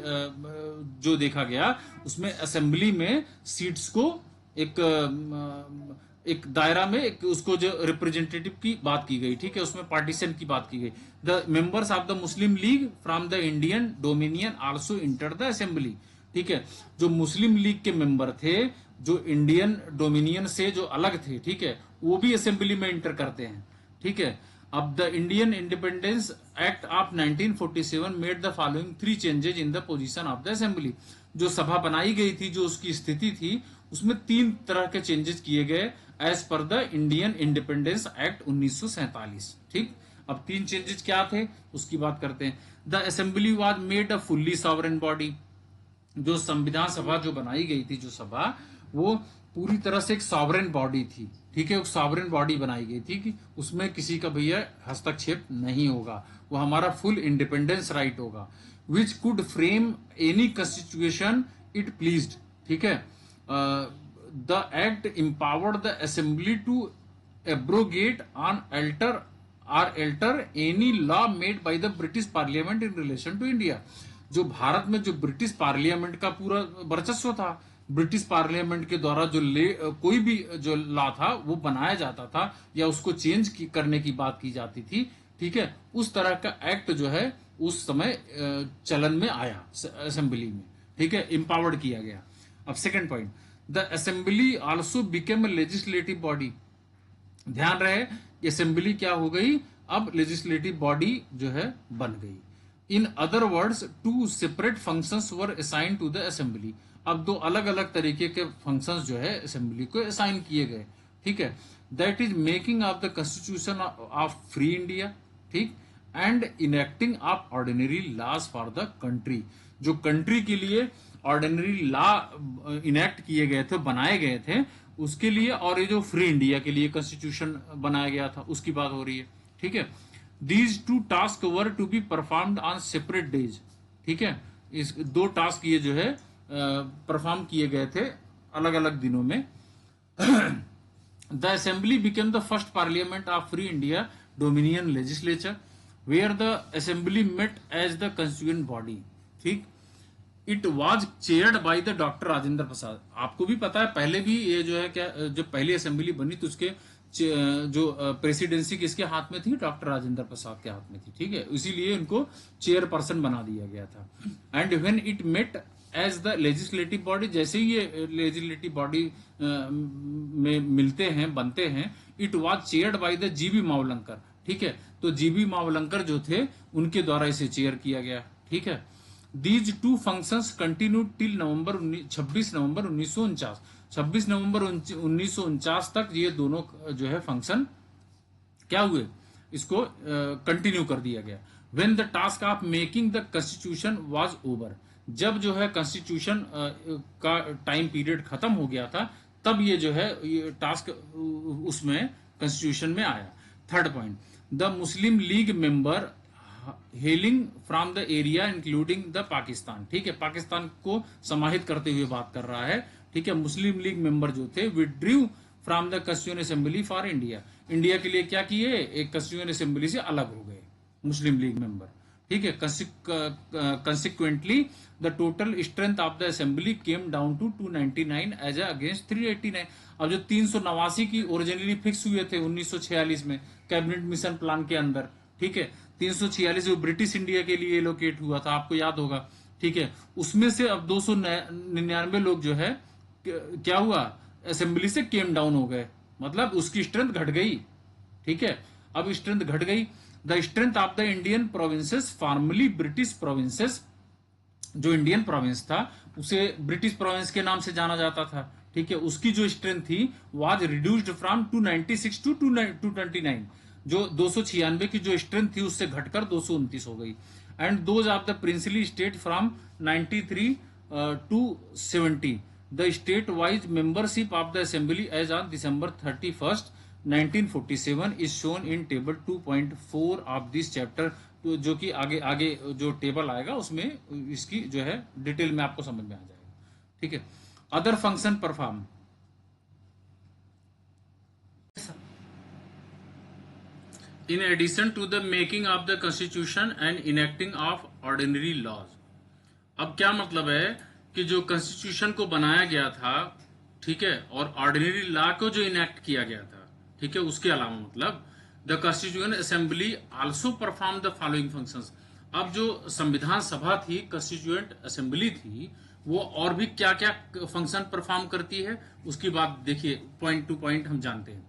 Speaker 1: जो देखा गया, उसमें असेंबली में सीट्स को एक दायरा में एक उसको जो रिप्रेजेंटेटिव की बात की गई, ठीक है, उसमें पार्टीशन की बात की गई। The members of the Muslim league from the Indian dominion also enter the assembly, ठीक है। जो मुस्लिम लीग के मेंबर थे जो इंडियन डोमिनियन से जो अलग थे, ठीक है, वो भी असेंबली में इंटर करते हैं, ठीक है। अब the Indian independence act of 1947 made the following 3 changes in the position of the assembly. जो सभा बनाई गई थी, जो उसकी स्थिति थी, उसमें 3 तरह के चेंजेस किए गए as per the Indian independence act 1947, ठीक। अब 3 चेंजेस क्या थे उसकी बात करते हैं। The assembly was made a fully sovereign body. जो संविधान सभा जो बनाई गई थी, जो सभा, वो पूरी तरह से एक सॉवरेन बॉडी थी, ठीक है। एक सॉवरेन बॉडी बनाई गई थी कि उसमें किसी का भैया हस्तक्षेप नहीं होगा, वो हमारा फुल इंडिपेंडेंस राइट होगा। Which could frame any constitution it pleased, ठीक है। The act empowered the assembly to abrogate on alter any law made by the British Parliament in relation to India. जो भारत में जो ब्रिटिश पार्लियामेंट का पूरा वर्चस्व था, ब्रिटिश पार्लियामेंट के द्वारा जो कोई भी जो लॉ था वो बनाया जाता था या उसको चेंज करने की बात की जाती थी, ठीक है। उस तरह का एक्ट जो है उस समय चलन में आया असेंबली में, ठीक है, एम्पावर्ड किया गया। अब second point, the assembly also became a legislative body. ध्यान रहे, असेंबली क्या हो गई, अब लेजिस्लेटिव बॉडी जो है बन गई। In other words 2 separate functions were assign to the assembly. अब 2 अलग अलग तरीके के फंक्शंस जो है असेंबली को असाइन किए गए, ठीक है। That is making of the constitution of free India, ठीक, and enacting of ordinary laws for the country. जो कंट्री के लिए ऑर्डिनरी लॉ इनेक्ट किए गए थे, बनाए गए थे उसके लिए, और ये जो फ्री इंडिया के लिए कॉन्स्टिट्यूशन बनाया गया था उसकी बात हो रही है, ठीक है। These 2 task were to be performed on separate days, ठीक है। इस 2 टास्क ये जो है परफॉर्म किए गए थे अलग अलग दिनों में। The assembly became the first parliament of free India dominion legislature where the assembly met as the constituent body, ठीक। It was chaired by the doctor Rajendra Prasad. आपको भी पता है पहले भी ये जो है क्या, जब पहली असेंबली बनी तो उसके जो प्रेसिडेंसी किसके हाथ में थी, डॉक्टर राजेंद्र प्रसाद के हाथ में थी, ठीक है। इसीलिए इनको चेयरपर्सन बना दिया गया था। And when it met as the legislative body, जैसे ही ये लेजिस्लेटिव बॉडी में मिलते हैं, बनते हैं, it was chaired by the GB Mavalankar, ठीक है। तो जीबी मावलंकर जो थे उनके द्वारा इसे चेयर किया गया, ठीक है। दीज 2 फंक्शंस कंटिन्यू टिल 26 नवंबर 1949। 26 नवंबर 1949 तक ये दोनों जो है फंक्शन क्या हुए, इसको कंटिन्यू कर दिया गया। When the task of making the constitution was over, जब जो है कॉन्स्टिट्यूशन का टाइम पीरियड खत्म हो गया था, तब ये जो है ये टास्क उसमें कॉन्स्टिट्यूशन में आया। Third point, the Muslim league member hailing from the area including the Pakistan, ठीक है, पाकिस्तान को समाहित करते हुए बात कर रहा है, ठीक है। मुस्लिम लीग मेंबर जो थे withdrew from the constituent assembly for India, India के लिए क्या किए, एक कॉन्स्टिट्यूएंट असेंबली से अलग हो गए मुस्लिम लीग मेंबर, ठीक है। Consequently the total strength of the assembly came down to 299 as against 389। अब जो 389 की ओरिजिनली फिक्स हुए थे 1946 में कैबिनेट मिशन प्लान के अंदर, ठीक है, 346 जो ब्रिटिश इंडिया के लिए एलोकेट हुआ था, आपको याद होगा, ठीक है। उसमें से अब 299 लोग जो है क्या हुआ, असेंबली से केम डाउन हो गए, मतलब उसकी स्ट्रेंथ घट गई, ठीक है। अब स्ट्रेंथ घट गई। The strength of the Indian provinces formally British provinces, जो इंडियन प्रोविंस था उसे ब्रिटिश प्रोविंस के नाम से जाना जाता था, ठीक है। उसकी जो स्ट्रेंथ थी वाज रिड्यूस्ड फ्रॉम 296 टू 229। जो 296 की जो स्ट्रेंथ थी उससे घटकर 229 हो गई। And those of the princely state from 93 to 70। The state wise membership of the assembly as on December 31st 1947 is shown in table 2.4 of this chapter. तो जो कि आगे आगे जो टेबल आएगा उसमें इसकी जो है डिटेल में आपको समझ में आ जाएगा, ठीक है। Other function perform, in addition to the making of the constitution and enacting of ordinary laws. अब क्या मतलब है कि जो कॉन्स्टिट्यूशन को बनाया गया था, ठीक है, और ऑर्डिनरी लॉ को जो इनेक्ट किया गया था, ठीक है, उसके अलावा मतलब the constituent assembly also perform the following functions. अब जो संविधान सभा थी, कॉन्स्टिट्यूएंट असेंबली थी, वो और भी क्या क्या फंक्शन परफॉर्म करती है उसकी बात देखिए, पॉइंट टू पॉइंट हम जानते हैं।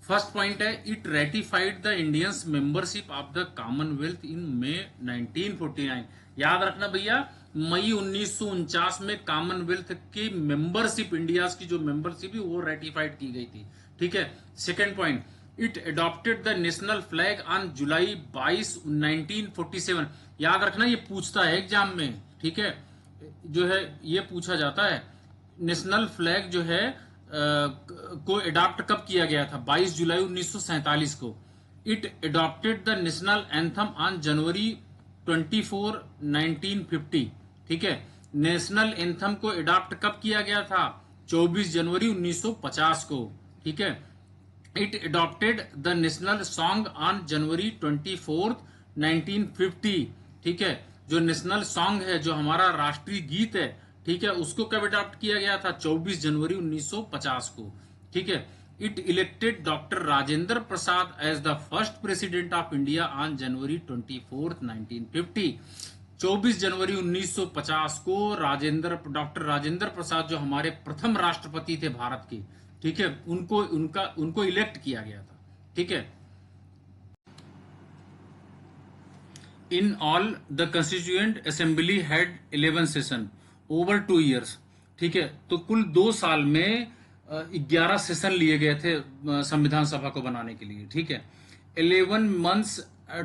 Speaker 1: फर्स्ट पॉइंट है, it ratified the Indians membership of the commonwealth in May 1949। याद रखना भैया, मई 1949 में कॉमनवेल्थ की मेंबरशिप, इंडिया की जो मेंबरशिप है वो रेटिफाइड की गई थी, ठीक है। Second point, it adopted the national flag on July 22, 1947। याद रखना, ये पूछता है एग्जाम में, ठीक है, जो है ये पूछा जाता है, नेशनल फ्लैग जो है को अडॉप्ट कब किया गया था? 22 जुलाई 1947 को। It adopted the national anthem on January 24, 1950, ठीक है। नेशनल एंथम को अडॉप्ट कब किया गया था? 24 जनवरी 1950 को, ठीक है। It adopted the national song on January 24, 1950, ठीक है। जो नेशनल सॉन्ग है, जो हमारा राष्ट्रीय गीत है, ठीक है, उसको कब अडॉप्ट किया गया था? 24 जनवरी 1950 को, ठीक है। It elected doctor Rajendra Prasad as the first president of India on January 24, 1950। 24 जनवरी 1950 को डॉक्टर राजेंद्र प्रसाद जो हमारे प्रथम राष्ट्रपति थे भारत के, ठीक है, उनको इलेक्ट किया गया था, ठीक है। In all the constituent assembly had 11 session over 2 years, ठीक है। तो कुल 2 साल में 11 सेशन लिए गए थे संविधान सभा को बनाने के लिए, ठीक है। 11 months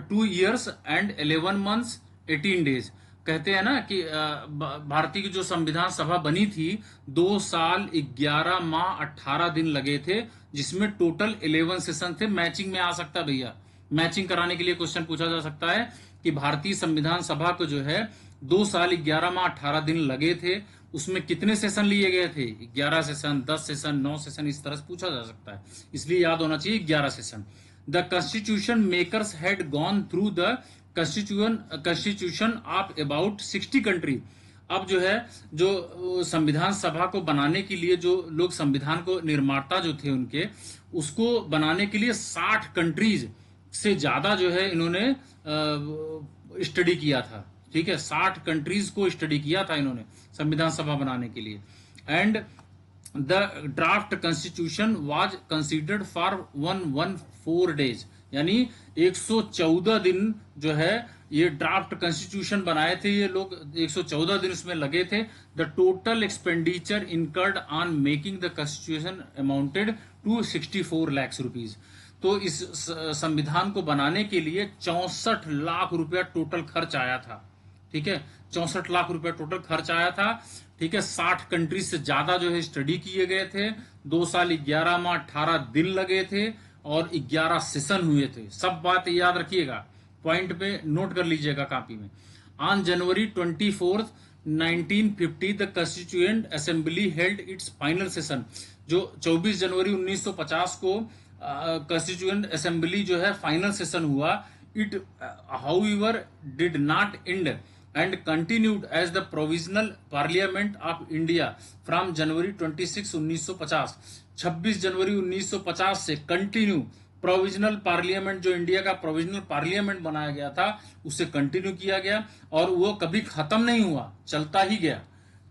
Speaker 1: 2 years and 11 months 18 days। कहते हैं ना कि भारतीय की जो संविधान सभा बनी थी, 2 साल 11 माह 18 दिन लगे थे, जिसमें टोटल 11 सेशन थे। मैचिंग में आ सकता है भैया, मैचिंग कराने के लिए क्वेश्चन पूछा जा सकता है कि भारतीय संविधान सभा को जो है 2 साल 11 माह 18 दिन लगे थे, उसमें कितने सेशन लिए गए थे? 11 सेशन, 10 सेशन, 9 सेशन, इस तरह से पूछा जा सकता है, इसलिए याद होना चाहिए 11 session. The constitution makers had gone through the constitution of about 60 country. अब जो है, जो संविधान सभा को बनाने के लिए जो लोग, संविधान को निर्माता जो थे उनके, उसको बनाने के लिए 60 कंट्रीज से ज्यादा जो है इन्होंने स्टडी किया था, ठीक है। 60 कंट्रीज को स्टडी किया था इन्होंने संविधान सभा बनाने के लिए। And the draft constitution was considered for 114 days, यानी 114 दिन जो है ये ड्राफ्ट कॉन्स्टिट्यूशन बनाए थे ये लोग, 114 दिन उसमें लगे थे। The total expenditure incurred on making the constitution amounted to 64 lakh rupees. तो इस संविधान को बनाने के लिए 64 लाख रुपया टोटल खर्च आया था, ठीक है। 64 लाख रुपया टोटल खर्च आया था, ठीक है। 60 कंट्री से ज्यादा जो है स्टडी किए गए थे, 2 साल 11 माह 18 दिन लगे थे और 11 सेशन हुए थे। सब बात याद रखिएगा, पॉइंट पे नोट कर लीजिएगा कॉपी में। On January 24, 1950 the constituent assembly held its final session. जो 24 जनवरी 1950 को कॉन्स्टिट्यूएंट असेंबली जो है फाइनल सेशन हुआ। It however did not end and continued as the provisional parliament of India from January 26, 1950। 26 जनवरी 1950 से कंटिन्यू प्रोविजनल पार्लियामेंट, जो India का प्रोविजनल पार्लियामेंट बनाया गया था, उसे कंटिन्यू किया गया और वो कभी खत्म नहीं हुआ, चलता ही गया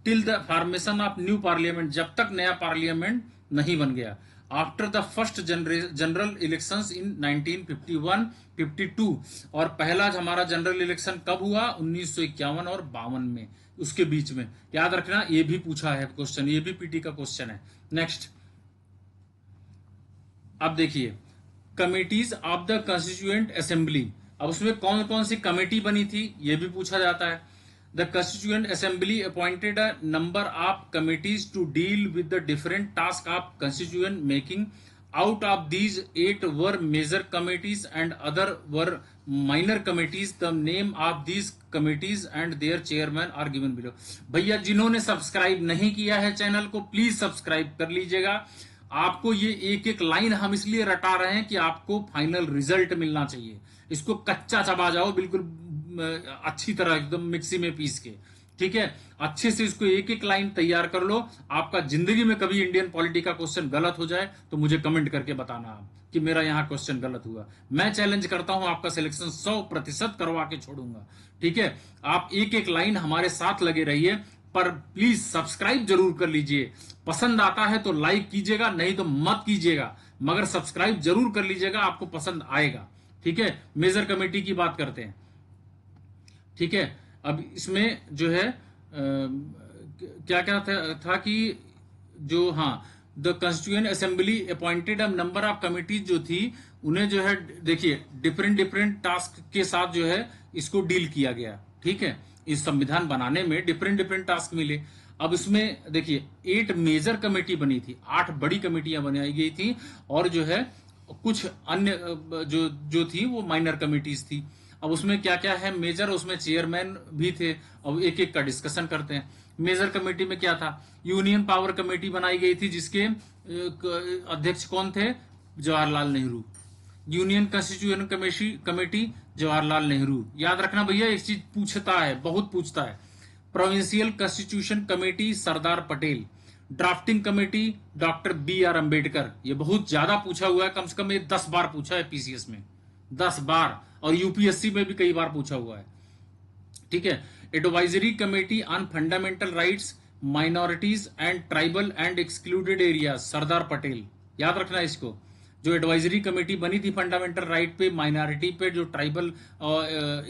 Speaker 1: till the formation of new parliament, जब तक नया पार्लियामेंट नहीं बन गया। After the first general elections in 1951-52, और पहला हमारा जनरल इलेक्शन कब हुआ? 1951 और 52 में, उसके बीच में। याद रखना, ये भी पूछा है क्वेश्चन, ये भी पीटी का क्वेश्चन है। नेक्स्ट, अब देखिए committees of the constituent assembly. अब उसमें कौन कौन सी कमेटी बनी थी ये भी पूछा जाता है। The Constituent Assembly appointed a number of committees to deal with the different tasks of constituent making. Out of these, 8 were major committees and other were minor committees. The name of these committees and their chairman are given below. भैया जिन्होंने subscribe नहीं किया है channel को, please subscribe कर लीजिएगा आपको ये एक एक लाइन हम इसलिए रटा रहे हैं कि आपको फाइनल रिजल्ट मिलना चाहिए। इसको कच्चा चबा जाओ बिल्कुल अच्छी तरह एकदम मिक्सी में पीस के, ठीक है। अच्छे से इसको एक एक लाइन तैयार कर लो। आपका जिंदगी में कभी इंडियन पॉलिटी का क्वेश्चन गलत हो जाए तो मुझे कमेंट करके बताना आप कि मेरा यहां क्वेश्चन गलत हुआ। मैं चैलेंज करता हूं, आपका सिलेक्शन 100% करवा के छोड़ूंगा, ठीक है। आप एक एक लाइन हमारे साथ लगे रहिए, पर प्लीज सब्सक्राइब जरूर कर लीजिए। पसंद आता है तो लाइक कीजिएगा, नहीं तो मत कीजिएगा, मगर सब्सक्राइब जरूर कर लीजिएगा, आपको पसंद आएगा, ठीक है। मेजर कमेटी की बात करते हैं, ठीक है। अब इसमें जो है क्या क्या था कि जो the constituent assembly appointed a number of committees जो थी, उन्हें जो है देखिए डिफरेंट डिफरेंट टास्क के साथ जो है इसको डील किया गया, ठीक है। इस संविधान बनाने में डिफरेंट डिफरेंट टास्क मिले। अब इसमें देखिए 8 मेजर कमेटी बनी थी, 8 बड़ी कमेटियां बनाई गई थी, और जो है कुछ अन्य जो जो थी वो माइनर कमेटीज थी। अब उसमें क्या क्या है मेजर, उसमें चेयरमैन भी थे। अब एक एक का डिस्कशन करते हैं। मेजर कमेटी में क्या था, यूनियन पावर कमेटी बनाई गई थी, जिसके अध्यक्ष कौन थे, Jawaharlal Nehru. Union constituent committee Jawaharlal Nehru. याद रखना भैया, एक चीज पूछता है, बहुत पूछता है। Provincial constitution committee Sardar Patel. Drafting committee doctor BR Ambedkar. ये बहुत ज्यादा पूछा हुआ है, कम से कम ये 10 बार पूछा है पीसीएस में, 10 बार, और यूपीएससी में भी कई बार पूछा हुआ है, ठीक है। Advisory committee on fundamental rights, minorities and tribal and excluded areas, Sardar Patel. याद रखना इसको। जो एडवाइजरी कमेटी बनी थी फंडामेंटल राइट पे, माइनॉरिटी पे, जो ट्राइबल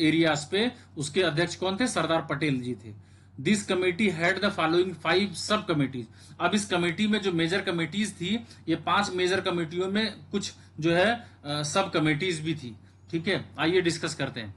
Speaker 1: एरियाज पे, उसके अध्यक्ष कौन थे, सरदार पटेल जी थे। This committee had the following 5 सब कमेटीज। अब इस कमेटी में जो मेजर कमेटीज थी, ये 5 मेजर कमेटियों में कुछ जो है सब कमेटीज भी थी, ठीक है। आइए डिस्कस करते हैं।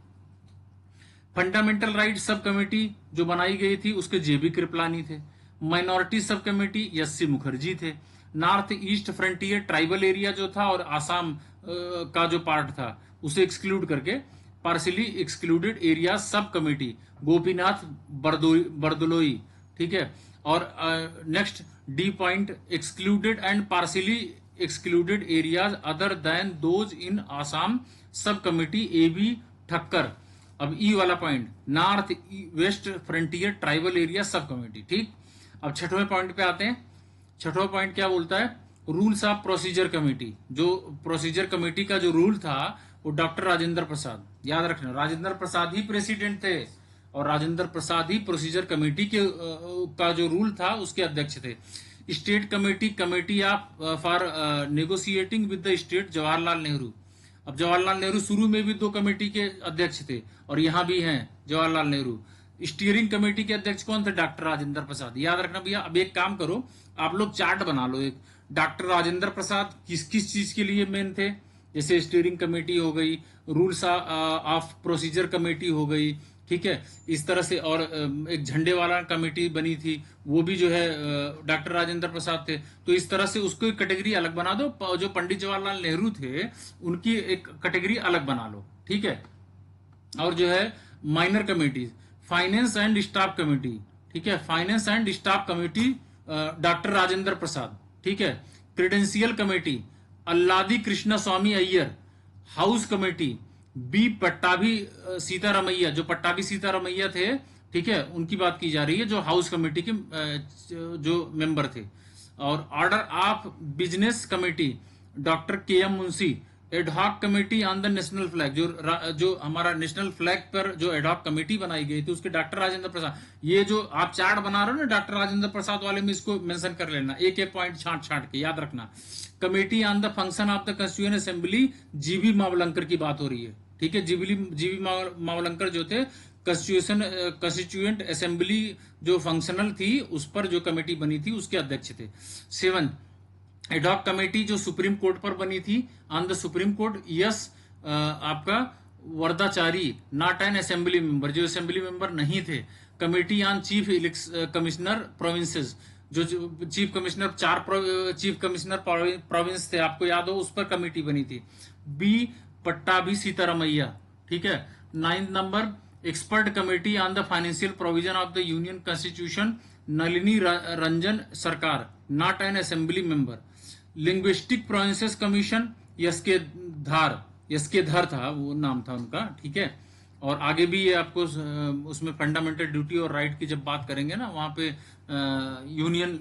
Speaker 1: फंडामेंटल राइट सब कमेटी जो बनाई गई थी, उसके JB कृपलानी थे। Minority sub committee SC Mukherjee थे। North east frontier tribal area जो था और आसाम का जो पार्ट था उसे एक्सक्लूड करके partially excluded area sub committee Gopinath Bardoloi, ठीक है। और next D point excluded and partially excluded areas other than those in Assam sub committee AB Thakkar. अब E वाला point north west frontier tribal area sub committee, ठीक। अब छठवें पॉइंट पे आते हैं। छठवां पॉइंट क्या बोलता है, रूल्स ऑफ प्रोसीजर कमेटी। जो प्रोसीजर कमेटी का जो रूल था वो डॉक्टर राजेंद्र प्रसाद, याद रखना, राजेंद्र प्रसाद ही प्रेसिडेंट थे और राजेंद्र प्रसाद ही प्रोसीजर कमेटी के का जो रूल था उसके अध्यक्ष थे। State committee of for negotiating with the state, Jawaharlal Nehru. अब जवाहरलाल नेहरू शुरू में भी 2 कमेटी के अध्यक्ष थे और यहां भी हैं जवाहरलाल नेहरू। स्टीयरिंग कमेटी के अध्यक्ष कौन थे, डॉक्टर राजेंद्र प्रसाद। याद रखना भैया। अब एक काम करो, आप लोग चार्ट बना लो एक, डॉक्टर राजेंद्र प्रसाद किस किस चीज के लिए मेन थे, जैसे स्टीयरिंग कमेटी हो गई, रूल्स ऑफ प्रोसीजर कमेटी हो गई, ठीक है, इस तरह से। और एक झंडे वाला कमेटी बनी थी, वो भी जो है डॉक्टर राजेंद्र प्रसाद थे। तो इस तरह से उसको एक कैटेगरी अलग बना दो। जो पंडित जवाहरलाल नेहरू थे उनकी एक कैटेगरी अलग बना लो, ठीक है। और जो है minor committees, finance and staff committee, ठीक है, finance and staff committee doctor Rajendra Prasad, ठीक है। Credential committee Alladi Krishnaswami Ayyar. House committee B Pattabhi Sitaramayya, जो पट्टाभी सीतारमैया थे, ठीक है, उनकी बात की जा रही है, जो हाउस कमेटी के जो मेंबर थे। और order of business committee doctor KM Munshi. Ad hoc committee on the national flag, जो हमारा नेशनल फ्लैग पर जो एडहॉक कमेटी बनाई गई थी उसके डॉक्टर राजेंद्र प्रसाद। ये जो आप चार्ट बना रहे हो ना डॉक्टर राजेंद्र प्रसाद वाले में, इसको मेंशन कर लेना, एक एक पॉइंट छांट छांट के याद रखना। Committee on the function of the constituent assembly, GV Mavalankar की बात हो रही है, ठीक है। जीवी मावलंकर जो थे कॉन्स्टिट्यूएंट असेंबली जो फंक्शनल थी उस पर जो कमेटी बनी थी उसके अध्यक्ष थे। 7 एडहॉक कमेटी जो सुप्रीम कोर्ट पर बनी थी, ऑन द सुप्रीम कोर्ट आपका Varadachari, not an assembly member, जो असेंबली मेंबर नहीं थे। Committee on chief commissioner provinces, जो chief commissioner 4 chief commissioner province थे, आपको याद हो, उस पर कमेटी बनी थी। B पट्टाभी सीतारमैया, ठीक है। 9 number expert committee on the financial provision of the union constitution, Nalini Ranjan Sarkar, not an assembly member. Linguistic provinces commission, S K Dhar था वो नाम था उनका, ठीक है। और आगे भी ये आपको उसमें फंडामेंटल ड्यूटी और राइट की जब बात करेंगे ना, वहां पे यूनियन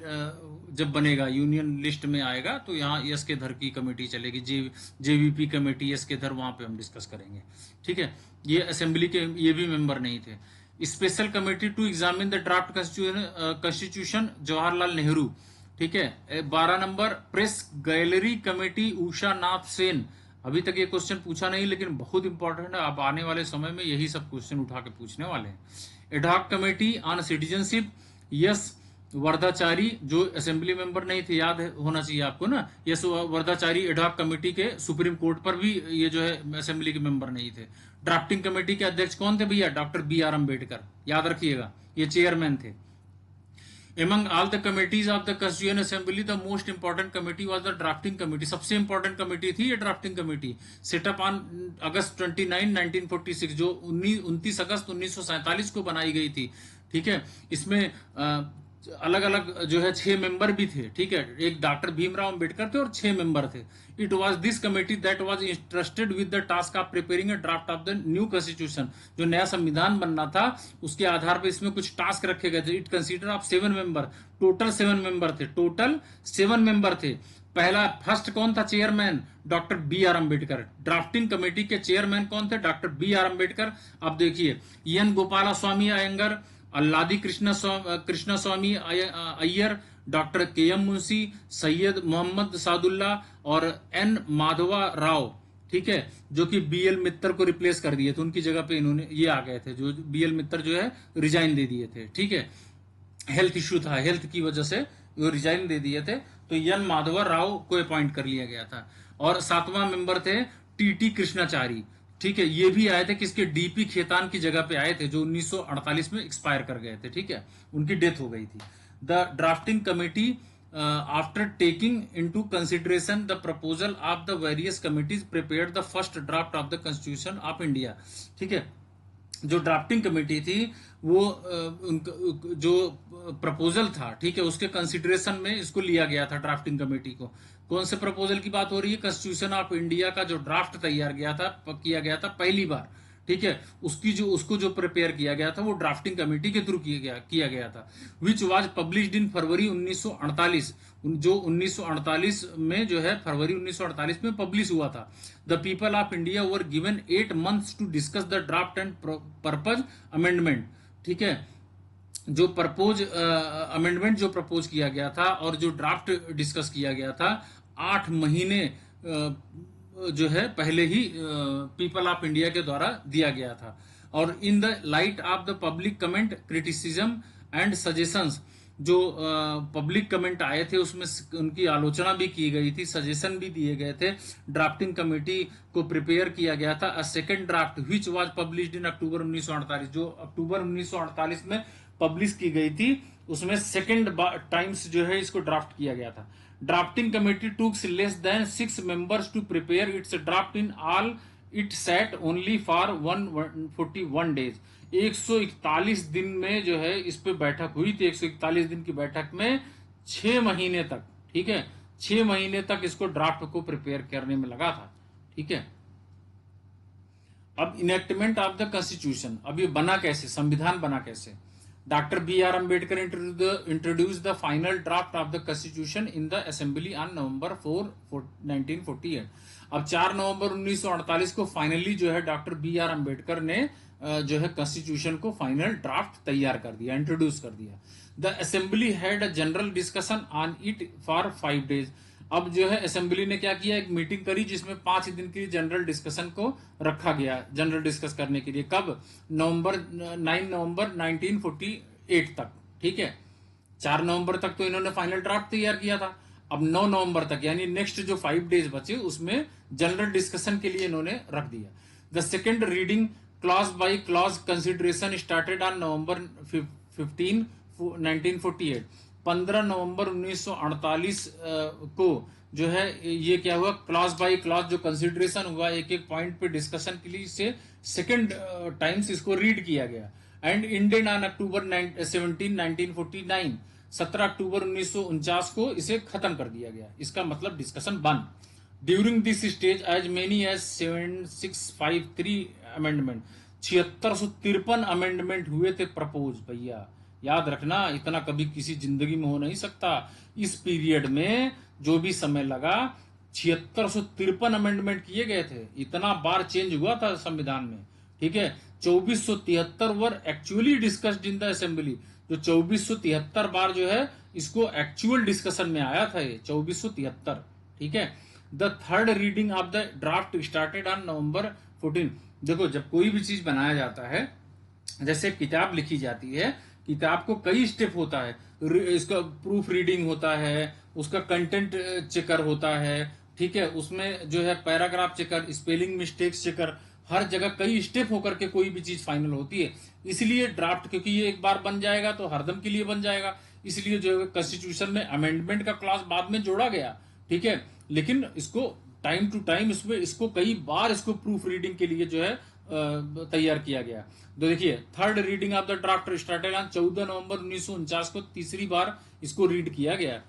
Speaker 1: जब बनेगा, यूनियन लिस्ट में आएगा, तो यहाँ एस के धर की कमेटी चलेगी, जेवीपी कमेटी एस के धर, वहां पे हम डिस्कस करेंगे, ठीक है। ये असेंबली के ये भी मेंबर नहीं थे। Special committee to examine the draft constitution Jawaharlal Nehru, ठीक है। 12 number press gallery committee Usha Nath Sen. अभी तक ये क्वेश्चन पूछा नहीं, लेकिन बहुत इंपॉर्टेंट है, अब आने वाले समय में यही सब क्वेश्चन उठा के पूछने वाले हैं। Ad hoc committee on citizenship, S Varadachari, जो असेंबली मेंबर नहीं थे, याद होना चाहिए आपको ना, यस वर्धाचारी एडहॉक कमेटी के सुप्रीम कोर्ट पर भी ये जो है असेंबली के मेंबर नहीं थे। ड्राफ्टिंग कमेटी के अध्यक्ष कौन थे भैया? डॉक्टर BR अम्बेडकर, याद रखिएगा, ये चेयरमैन थे। Among all the committees of the Constituent Assembly, the most important committee was the drafting committee. सबसे important committee थी ये drafting committee, set up on August 29, 1946, जो 29 अगस्त 1947 को बनाई गई थी, ठीक है। इसमें अलग अलग जो है 6 मेंबर भी थे, ठीक है। एक डॉक्टर भीमराव अंबेडकर थे और 6 मेंबर थे। It was this committee that was interested with the task of preparing a draft of the new constitution. जो नया संविधान बनना था उसके आधार पर इसमें कुछ टास्क रखे गए थे। It consider of 7 member, total 7 member थे, टोटल 7 मेंबर थे। पहला फर्स्ट कौन था chairman? Doctor BR Ambedkar. Drafting committee के चेयरमैन कौन थे? Doctor BR Ambedkar. अब देखिए, एन गोपाला स्वामी Iyengar, Alladi Krishnaswami Iyer, doctor KM Munshi, Syed Mohammad Sadulla और N माधवा राव, ठीक है, जो कि BL मित्तर को रिप्लेस कर दिए थे। उनकी जगह पे इन्होंने ये आ गए थे, जो BL मित्तर जो है रिजाइन दे दिए थे, ठीक है। हेल्थ इश्यू था, हेल्थ की वजह से वो रिजाइन दे दिए थे, तो N माधवा राव को अपॉइंट कर लिया गया था। और 7वां मेंबर थे TT कृष्णाचारी, ठीक है। ये भी आए थे किसके? DP खेतान की जगह पे आए थे, जो 1948 में एक्सपायर कर गए थे, ठीक है, उनकी डेथ हो गई थी। The drafting committee after taking into consideration the proposal of the various committees prepared the first draft of the constitution of India, ठीक है। जो ड्राफ्टिंग कमेटी थी वो जो प्रपोजल था, ठीक है, उसके कंसिडरेशन में इसको लिया गया था ड्राफ्टिंग कमेटी को। कौन से प्रपोजल की बात हो रही है? कॉन्स्टिट्यूशन ऑफ इंडिया का जो ड्राफ्ट तैयार किया गया था पहली बार, ठीक है, उसको जो प्रिपेयर किया गया था वो ड्राफ्टिंग कमेटी के थ्रू किया गया था। विच वाज पब्लिश्ड इन फरवरी 1948, जो 1948 में जो है फरवरी 1948 में पब्लिश हुआ था। The people of India were given 8 months to discuss the draft and purpose amendment, ठीक है। जो प्रपोज अमेंडमेंट जो प्रपोज किया गया था और जो ड्राफ्ट डिस्कस किया गया था, 8 महीने जो है पहले ही पीपल ऑफ इंडिया के द्वारा दिया गया था। और in the light of the public comment, criticism and suggestions, जो पब्लिक कमेंट आए थे उसमें उनकी आलोचना भी की गई थी, सजेशन भी दिए गए थे। ड्राफ्टिंग कमेटी को प्रिपेयर किया गया था a second draft which was published in October 1948, जो अक्टूबर 1948 में पब्लिश की गई थी, उसमें सेकेंड टाइम्स जो है इसको ड्राफ्ट किया गया था। Drafting committee tooks less than 6 members to prepare its draft in all it sat only for 141 days। 141 दिन में जो है इस पे बैठक हुई थी। 141 दिन की बैठक में 6 महीने तक, ठीक है, 6 महीने तक इसको ड्राफ्ट को प्रिपेयर करने में लगा था, ठीक है। अब इनेक्टमेंट ऑफ द कॉन्स्टिट्यूशन, अब ये बना कैसे, संविधान बना कैसे? Doctor BR Ambedkar introduced the final draft of the constitution in the assembly on November 4, 1948। अब 4 नवंबर 1948 को फाइनली जो है डॉक्टर BR अम्बेडकर ने जो है कॉन्स्टिट्यूशन को फाइनल ड्राफ्ट तैयार कर दिया, इंट्रोड्यूस कर दिया। The assembly had a general discussion on it for 5 days। अब जो है असेंबली ने क्या किया, एक मीटिंग करी जिसमें 5 दिन की जनरल डिस्कशन को रखा गया, जनरल डिस्कस करने के लिए। कब? 9 नवंबर 1948 तक, ठीक है। 4 नवंबर तक तो इन्होंने फाइनल ड्राफ्ट तैयार किया था। अब 9 नवंबर तक यानी नेक्स्ट जो 5 days बचे उसमें जनरल डिस्कशन के लिए इन्होंने रख दिया। The second reading clause by clause consideration started on November 15, 1948। 15 नवंबर 1948 को जो है ये क्या हुआ, क्लॉज बाय क्लॉज जो कंसिडरेशन हुआ, एक एक पॉइंट पे डिस्कशन के लिए से सेकेंड टाइम्स इसको रीड किया गया। And ended on October 17, 1949। 17 अक्टूबर 1949 को इसे खत्म कर दिया गया। इसका मतलब डिस्कशन बंद। During this stage as many as 7653 amendment, 7653 amendment हुए थे प्रपोज। भैया याद रखना, इतना कभी किसी जिंदगी में हो नहीं सकता। इस पीरियड में जो भी समय लगा, 7653 अमेंडमेंट किए गए थे। इतना बार चेंज हुआ था संविधान में, ठीक है। 2473 were actually discussed in the assembly. जो 2473 बार जो है इसको एक्चुअल डिस्कशन में आया था, ये 2473, ठीक है। The third reading of the draft started on November 14। देखो, जब कोई भी चीज बनाया जाता है, जैसे किताब लिखी जाती है, किताब को कई स्टेप होता है। इसका प्रूफ रीडिंग होता है, उसका कंटेंट चेकर होता है, ठीक है। उसमें जो है paragraph checker, spelling mistakes checker, हर जगह कई स्टेप होकर के कोई भी चीज फाइनल होती है। इसलिए ड्राफ्ट, क्योंकि ये एक बार बन जाएगा तो हरदम के लिए बन जाएगा, इसलिए जो है कॉन्स्टिट्यूशन में अमेंडमेंट का क्लॉज बाद में जोड़ा गया, ठीक है। लेकिन इसको टाइम टू टाइम इसको कई बार इसको प्रूफ रीडिंग के लिए जो है तैयार किया गया। तो देखिए, third reading of the draft started on 14 November 1949 को तीसरी बार इसको रीड किया गया।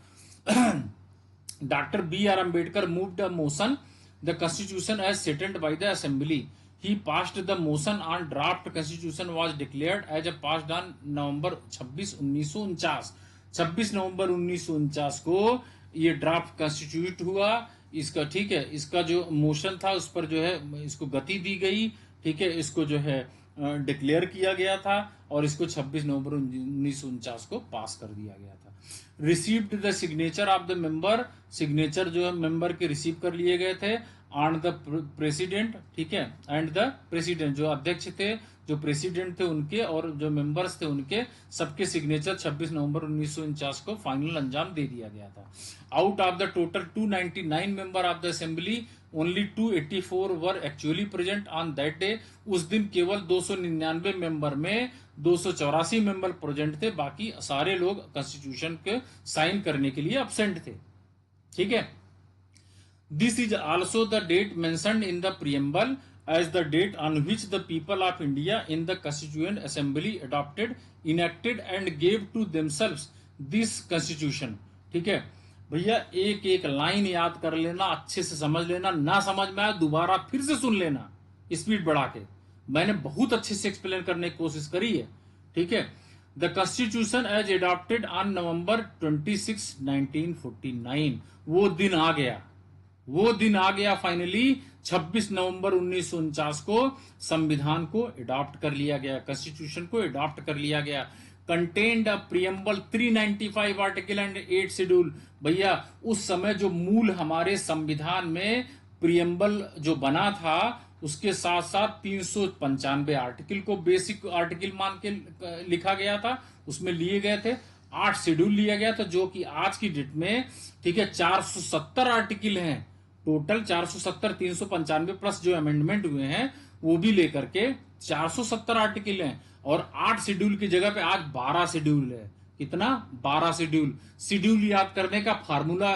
Speaker 1: Doctor B R Ambedkar moved a motion the constitution as settled by the assembly. He passed the motion on draft constitution was declared as a passed on November 26 1949। 26 नवंबर 1949 को ये draft constitute हुआ इसका, ठीक है। इसका जो मोशन था उस पर जो है इसको गति दी गई, ठीक है। इसको जो है डिक्लेयर किया गया था और इसको 26 नवंबर 1949 को पास कर दिया गया था। Received the signature of the member, signature जो है मेंबर के रिसीव कर लिए गए थे। ऑन द प्रेसिडेंट, ठीक है, एंड द प्रेसिडेंट, जो अध्यक्ष थे, जो प्रेसिडेंट थे उनके और जो मेंबर्स थे उनके, सबके सिग्नेचर 26 नवंबर 1949 को फाइनल अंजाम दे दिया गया था। Out of the total 299 member of the assembly, only 284 were actually present on that day. उस दिन केवल 299 मेंबर में 284 मेंबर प्रेजेंट थे, बाकी सारे लोग कॉन्स्टिट्यूशन के साइन करने के लिए अब्सेंट थे, ठीक है। This is also the date mentioned in the preamble as the date on which the people of India in the Constituent Assembly adopted, enacted and gave to themselves this constitution, ठीक है। भैया एक एक line याद कर लेना, अच्छे से समझ लेना, ना समझ में आया दोबारा फिर से सुन लेना स्पीड बढ़ा के। मैंने बहुत अच्छे से एक्सप्लेन करने की कोशिश करी है, ठीक है। The constitution as adopted on November 26 1949, वो दिन आ गया, वो दिन आ गया फाइनली। 26 नवंबर 1949 को संविधान को अडॉप्ट कर लिया गया, कॉन्स्टिट्यूशन को अडॉप्ट कर लिया गया। Contained a preamble 395 article and 8 schedule. भैया उस समय जो मूल हमारे संविधान में प्रियम्बल जो बना था, उसके साथ साथ 395 आर्टिकल को बेसिक आर्टिकल मान के लिखा गया था। उसमें लिए गए थे 8 शेड्यूल लिया गया था, जो कि आज की डेट में, ठीक है, 470 आर्टिकल हैं टोटल। 470, 395 प्लस जो अमेंडमेंट हुए हैं वो भी लेकर के 470 आर्टिकल हैं। और 8 शेड्यूल की जगह पे आज 12 शेड्यूल है। कितना? 12 शेड्यूल। शेड्यूल याद करने का फार्मूला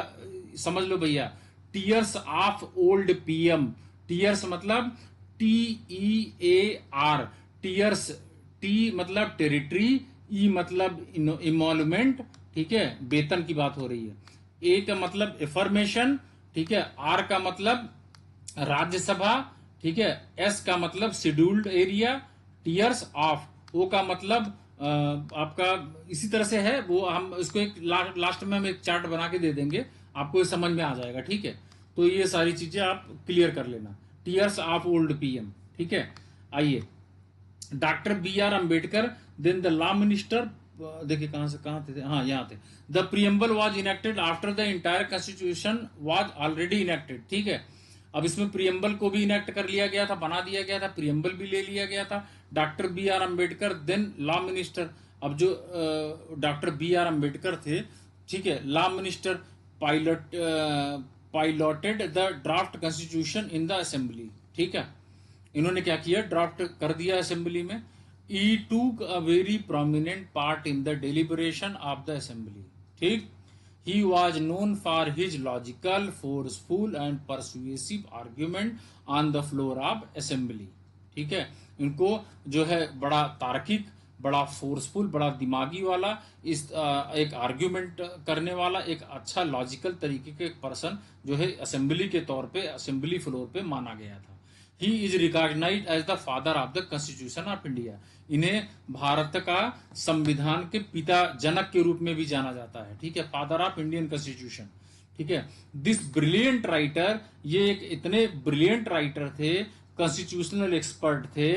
Speaker 1: समझ लो भैया, tears of old PM. Tears मतलब TEAR, टीयर्स। टी मतलब टेरिटरी, ई मतलब इमोलमेंट, ठीक है, वेतन की बात हो रही है। ए का मतलब एफर्मेशन, ठीक है। आर का मतलब राज्यसभा, ठीक है। एस का मतलब शेड्यूल्ड एरिया, टीयर्स ऑफ। ओ का मतलब आपका इसी तरह से है, वो हम इसको एक लास्ट में हम एक चार्ट बना के दे देंगे, आपको समझ में आ जाएगा, ठीक है। तो ये सारी चीजें आप क्लियर कर लेना। टीयर्स ऑफ ओल्ड पीएम, ठीक है। आइए, doctor BR Ambedkar, then the law minister, देखिए कहां थे, हाँ यहाँ थे। The preamble was enacted after the entire constitution was already enacted, ठीक है। अब इसमें प्रियम्बल को भी इनेक्ट कर लिया गया था, बना दिया गया था, प्रियम्बल भी ले लिया गया था। Doctor BR Ambedkar, then law minister. अब जो डॉक्टर BR अम्बेडकर थे, ठीक है, law minister piloted the draft constitution in the assembly, ठीक है। इन्होंने क्या किया, ड्राफ्ट कर दिया असेंबली में। He took a very prominent part in the deliberation of the assembly, ठीक। He was known for his logical, forceful and persuasive argument on the floor of assembly, ठीक है। इनको जो है बड़ा तार्किक, बड़ा फोर्सफुल, बड़ा दिमागी वाला, इस एक आर्ग्यूमेंट करने वाला, एक अच्छा लॉजिकल तरीके के पर्सन जो है असेंबली के तौर पे, असेंबली फ्लोर पे माना गया था। He is recognized as the father of the constitution of India. इन्हें भारत का संविधान के पिता, जनक के रूप में भी जाना जाता है, ठीक है, फादर ऑफ इंडियन कॉन्स्टिट्यूशन, ठीक है। दिस ब्रिलियंट राइटर, ये एक इतने ब्रिलियंट राइटर थे, कॉन्स्टिट्यूशनल एक्सपर्ट थे,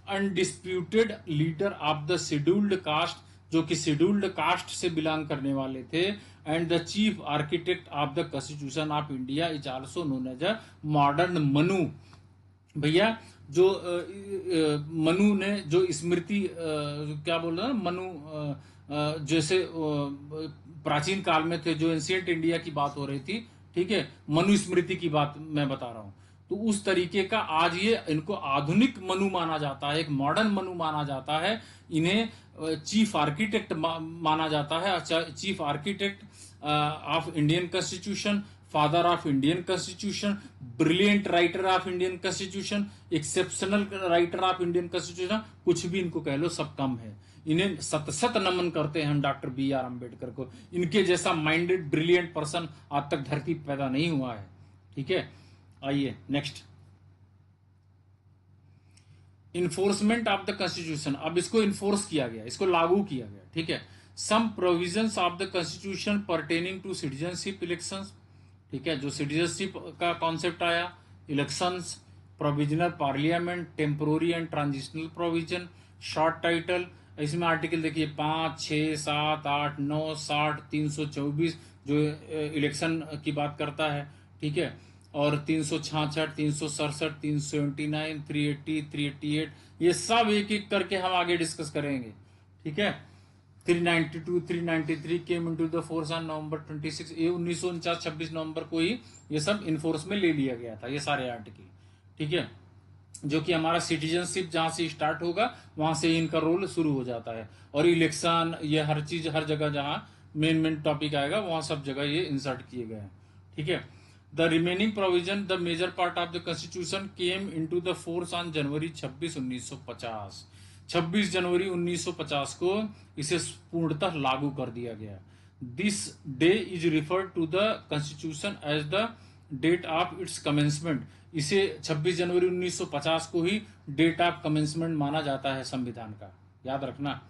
Speaker 1: undisputed leader of the scheduled caste, जो कि शेड्यूल्ड कास्ट से बिलोंग करने वाले थे, and the chief architect of the constitution of India is also known as a modern Manu. भैया जो मनु ने जो स्मृति क्या बोल रहा है, मनु जैसे प्राचीन काल में थे, जो एंशिएंट इंडिया की बात हो रही थी, ठीक है, मनु स्मृति की बात मैं बता रहा हूं, तो उस तरीके का आज ये इनको आधुनिक मनु माना जाता है, एक मॉडर्न मनु माना जाता है। इन्हें चीफ आर्किटेक्ट माना जाता है, chief architect of Indian constitution, father of Indian constitution, brilliant writer of Indian constitution, exceptional writer of Indian constitution, कुछ भी इनको कह लो, सब कम है। इन्हें सत सत नमन करते हैं हम डॉक्टर BR अम्बेडकर को। इनके जैसा माइंडेड ब्रिलियंट पर्सन आज तक धरती पैदा नहीं हुआ है, ठीक है। आइए next, enforcement of the constitution. अब इसको इन्फोर्स किया गया, इसको लागू किया गया, ठीक है। Some provisions of the constitution pertaining to citizenship elections, ठीक है, जो सिटीजनशिप का कॉन्सेप्ट आया, elections, provisional parliament, temporary and transitional provision, short title. इसमें आर्टिकल देखिए 5, 6, 7, 8, 9, 60, 324 जो इलेक्शन की बात करता है, ठीक है, और 366, 367, 379, 380, 388, ये सब एक एक करके हम आगे डिस्कस करेंगे, ठीक है। 392, 393 केम into the force on November 26, ये 1949 26 नवंबर को ही ये सब इनफोर्स में ले लिया गया था, ये सारे आर्टिकल, ठीक है, जो कि हमारा सिटीजनशिप जहां से स्टार्ट होगा वहां से इनका रोल शुरू हो जाता है। और इलेक्शन, ये हर चीज, हर जगह जहां मेन टॉपिक आएगा वहां सब जगह ये इंसर्ट किए गए हैं, ठीक है। The remaining provision, the major part of the constitution came into the force on January 26, 1950। 26 जनवरी 1950 को इसे पूर्णतः लागू कर दिया गया। This day is referred to the constitution as the date of its commencement. इसे 26 जनवरी 1950 को ही डेट ऑफ कमेंसमेंट माना जाता है संविधान का, याद रखना।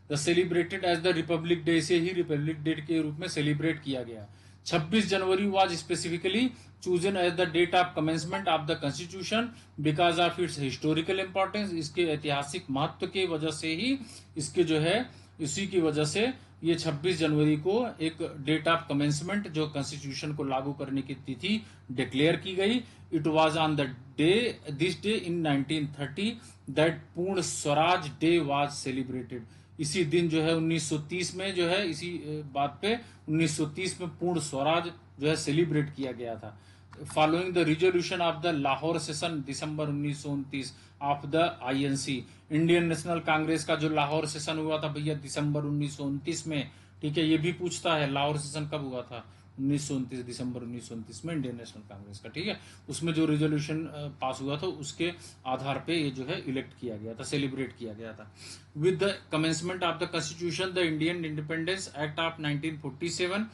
Speaker 1: The celebrated as the republic day, से ही रिपब्लिक डे के रूप में सेलिब्रेट किया गया। 26 January was specifically chosen as the date of commencement of the constitution because of its historical importance। इसके ऐतिहासिक महत्व के वजह से ही इसके जो है, इसी की वजह से ये 26 जनवरी को एक डेट ऑफ कमेंसमेंट, जो कॉन्स्टिट्यूशन को लागू करने की तिथि डिक्लेयर की गई। It was on the day, this day in 1930 that पूर्ण स्वराज डे वाज सेलिब्रेटेड। इसी दिन जो है 1930 में जो है, इसी बात पे 1930 में पूर्ण स्वराज जो है सेलिब्रेट किया गया था। Following the resolution of the Lahore session December 1929 of the INC, Indian National Congress का जो लाहौर सेशन हुआ था भैया दिसंबर 1929 में, ठीक है। ये भी पूछता है लाहौर सेशन कब हुआ था, 1929, दिसंबर 1929 में इंडियन नेशनल कांग्रेस का, ठीक है। उसमें जो रिजोल्यूशन पास हुआ था उसके आधार पे ये जो है इलेक्ट किया गया था, सेलिब्रेट किया गया था। With the commencement of the constitution, the Indian independence act of 1947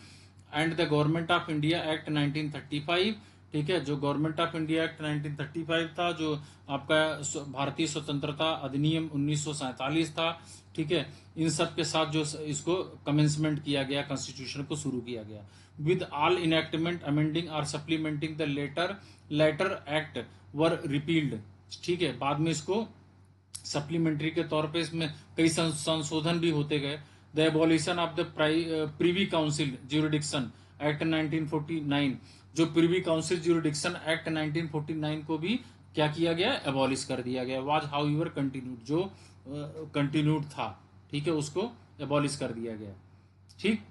Speaker 1: and the government of India act 1935, ठीक है, जो गवर्नमेंट ऑफ इंडिया एक्ट 1935 था, जो आपका भारतीय स्वतंत्रता अधिनियम 1947 था, ठीक है, इन सब के साथ जो इसको कमेंसमेंट किया गया, कॉन्स्टिट्यूशन को शुरू किया गया। विद ऑल इनएक्टमेंट अमेंडिंग और supplementing the latter act were repealed, ठीक है, बाद में इसको सप्लीमेंट्री के तौर पे इसमें कई संशोधन भी होते गए। The abolition of the Privi council jurisdiction act 1949, जो प्रीवी काउंसिल ज्यूरिडिक्शन एक्ट 1949 को भी क्या किया गया, एबॉलिश कर दिया गया। वाज हाउएवर कंटिन्यूड, जो कंटिन्यूड था, ठीक है, उसको एबॉलिश कर दिया गया, ठीक।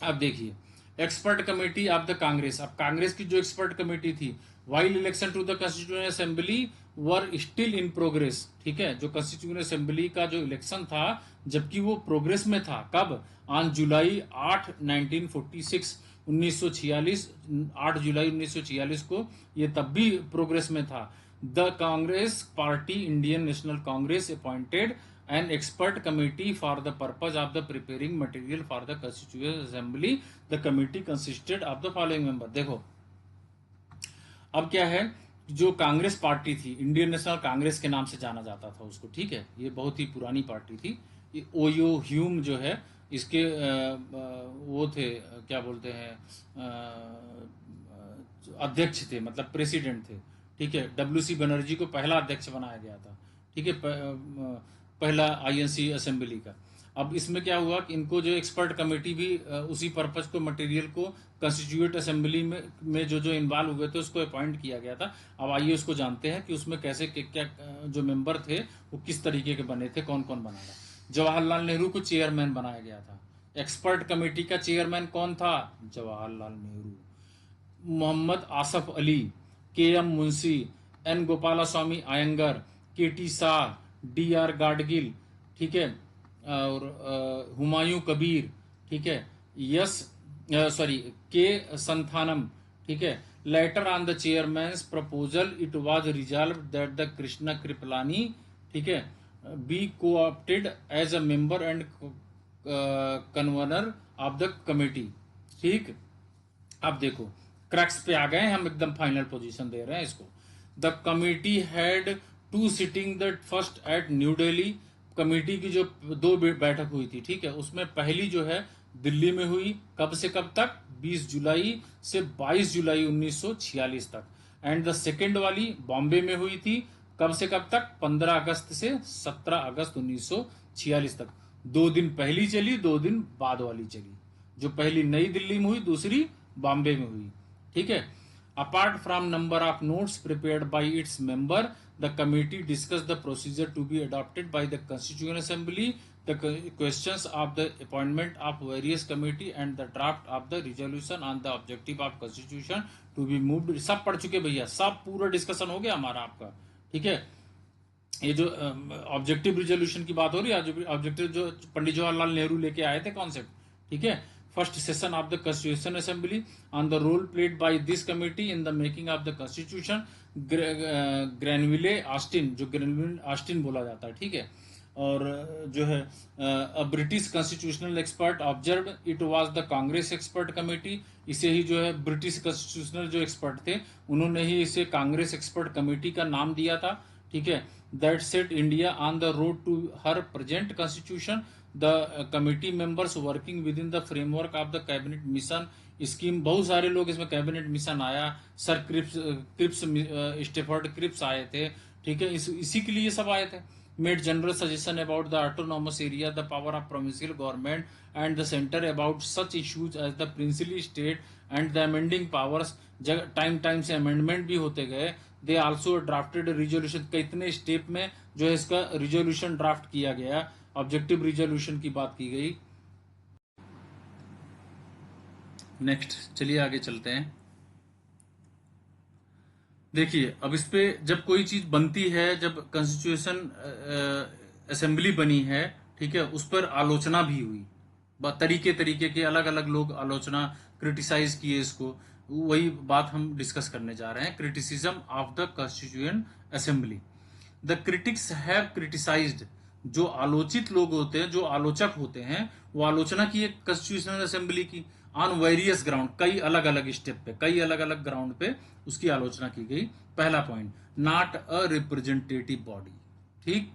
Speaker 1: अब देखिए expert committee of the Congress. अब कांग्रेस की जो एक्सपर्ट कमेटी थी, while election to the constituent assembly were still in progress, ठीक है, जो कॉन्स्टिट्यूएंट असेंबली का जो इलेक्शन था जबकि वो प्रोग्रेस में था, कब, ऑन जुलाई 8, 1946, 1946, 8 जुलाई 1946 को ये तब भी प्रोग्रेस में था। The Congress party Indian National Congress appointed an expert committee for the purpose of the preparing material for the constituent assembly. The committee consisted of the following member. देखो अब क्या है, जो कांग्रेस पार्टी थी, इंडियन नेशनल कांग्रेस के नाम से जाना जाता था उसको, ठीक है, ये बहुत ही पुरानी पार्टी थी। ये ओयो ह्यूम जो है इसके वो थे, क्या बोलते हैं, अध्यक्ष थे, मतलब प्रेसिडेंट थे, ठीक है। डब्ल्यूसी बनर्जी को पहला अध्यक्ष बनाया गया था, ठीक है, पहला आईएनसी असेंबली का। अब इसमें क्या हुआ कि इनको जो एक्सपर्ट कमेटी भी उसी पर्पज को, मटेरियल को कंस्टिट्यूएंट असेंबली में जो जो इन्वॉल्व हुए थे उसको अपॉइंट किया गया था। अब आइए उसको जानते हैं कि उसमें कैसे क्या जो मेंबर थे वो किस तरीके के बने थे, कौन कौन बना था। जवाहरलाल नेहरू को चेयरमैन बनाया गया था। एक्सपर्ट कमेटी का चेयरमैन कौन था? जवाहरलाल नेहरू। मोहम्मद आसफ अली, के एम मुंशी, एन गोपालास्वामी अयंगर, के T Shah, D R Gadgil, ठीक है, और हुमायूं कबीर, ठीक है, के संथानम, ठीक है। Later on the chairman's proposal it was resolve that the Krishna Kripalani, ठीक है, be coopted as a member and convener of the committee, ठीक। अब देखो क्रक्स पे आ गए हम, एकदम फाइनल पोजीशन दे रहे हैं इसको। The committee had 2 sitting, the first at New Delhi. Committee की जो 2 बैठक हुई थी, ठीक है, उसमें पहली जो है दिल्ली में हुई, कब से कब तक? 20 जुलाई से 22 जुलाई 1946 तक। एंड द सेकेंड वाली बॉम्बे में हुई थी, कब से कब तक? 15 अगस्त से 17 अगस्त 1946 तक। 2 दिन पहली चली, 2 दिन बाद वाली चली। जो पहली नई दिल्ली में हुई, दूसरी बॉम्बे में हुई, ठीक है। Apart from number of notes prepared by its member, the committee discussed the procedure to be adopted by the Constituent Assembly, the questions of the appointment of various committee and the draft of the resolution on the objective of Constitution to be moved। सब पढ़ चुके भैया, सब पूरा discussion हो गया हमारा आपका, ठीक है। ये जो ऑब्जेक्टिव रिजोल्यूशन की बात हो रही है, ऑब्जेक्टिव जो पंडित जवाहरलाल नेहरू लेके आए थे कॉन्सेप्ट, ठीक है। First session of the constitution assembly on the role played by this committee in the making of the constitution. Granville Austin, जो ग्रेनविले ऑस्टिन बोला जाता है, ठीक है, और जो है a British constitutional expert observe it was the Congress expert committee. इसे ही जो है ब्रिटिश कॉन्स्टिट्यूशनल जो एक्सपर्ट थे उन्होंने ही इसे कांग्रेस एक्सपर्ट कमेटी का नाम दिया था, ठीक है। That set India on the road to her present constitution. The committee members working within the framework of the cabinet mission scheme. बहुत सारे लोग इसमें कैबिनेट मिशन आया, सर क्रिप्स स्टेफर्ड क्रिप्स आए थे, ठीक है, इसी के लिए सब आए थे। Made general suggestion about the autonomous area, the power of provincial government and the centre about such issues as the principally state and the amending powers. Time से अमेंडमेंट भी होते गए। दे आल्सो ड्राफ्टेड रिजोल्यूशन, कितने step में जो है इसका resolution draft किया गया, ऑब्जेक्टिव रिजोल्यूशन की बात की गई। नेक्स्ट चलिए आगे चलते हैं। देखिए अब इस पे जब कोई चीज बनती है, जब कॉन्स्टिट्यूशन असेंबली बनी है, ठीक है, उस पर आलोचना भी हुई। तरीके तरीके के अलग अलग लोग आलोचना, क्रिटिसाइज किए इसको। वही बात हम डिस्कस करने जा रहे हैं, criticism of the constituent assembly. The critics have criticised, जो आलोचित लोग होते हैं, जो आलोचक होते हैं, वो आलोचना की एक कॉन्स्टिट्यूशनल असेंबली की ऑन वेरियस ग्राउंड, कई अलग अलग स्टेप पे, कई अलग अलग ग्राउंड पे उसकी आलोचना की गई। पहला point, not a representative body, ठीक,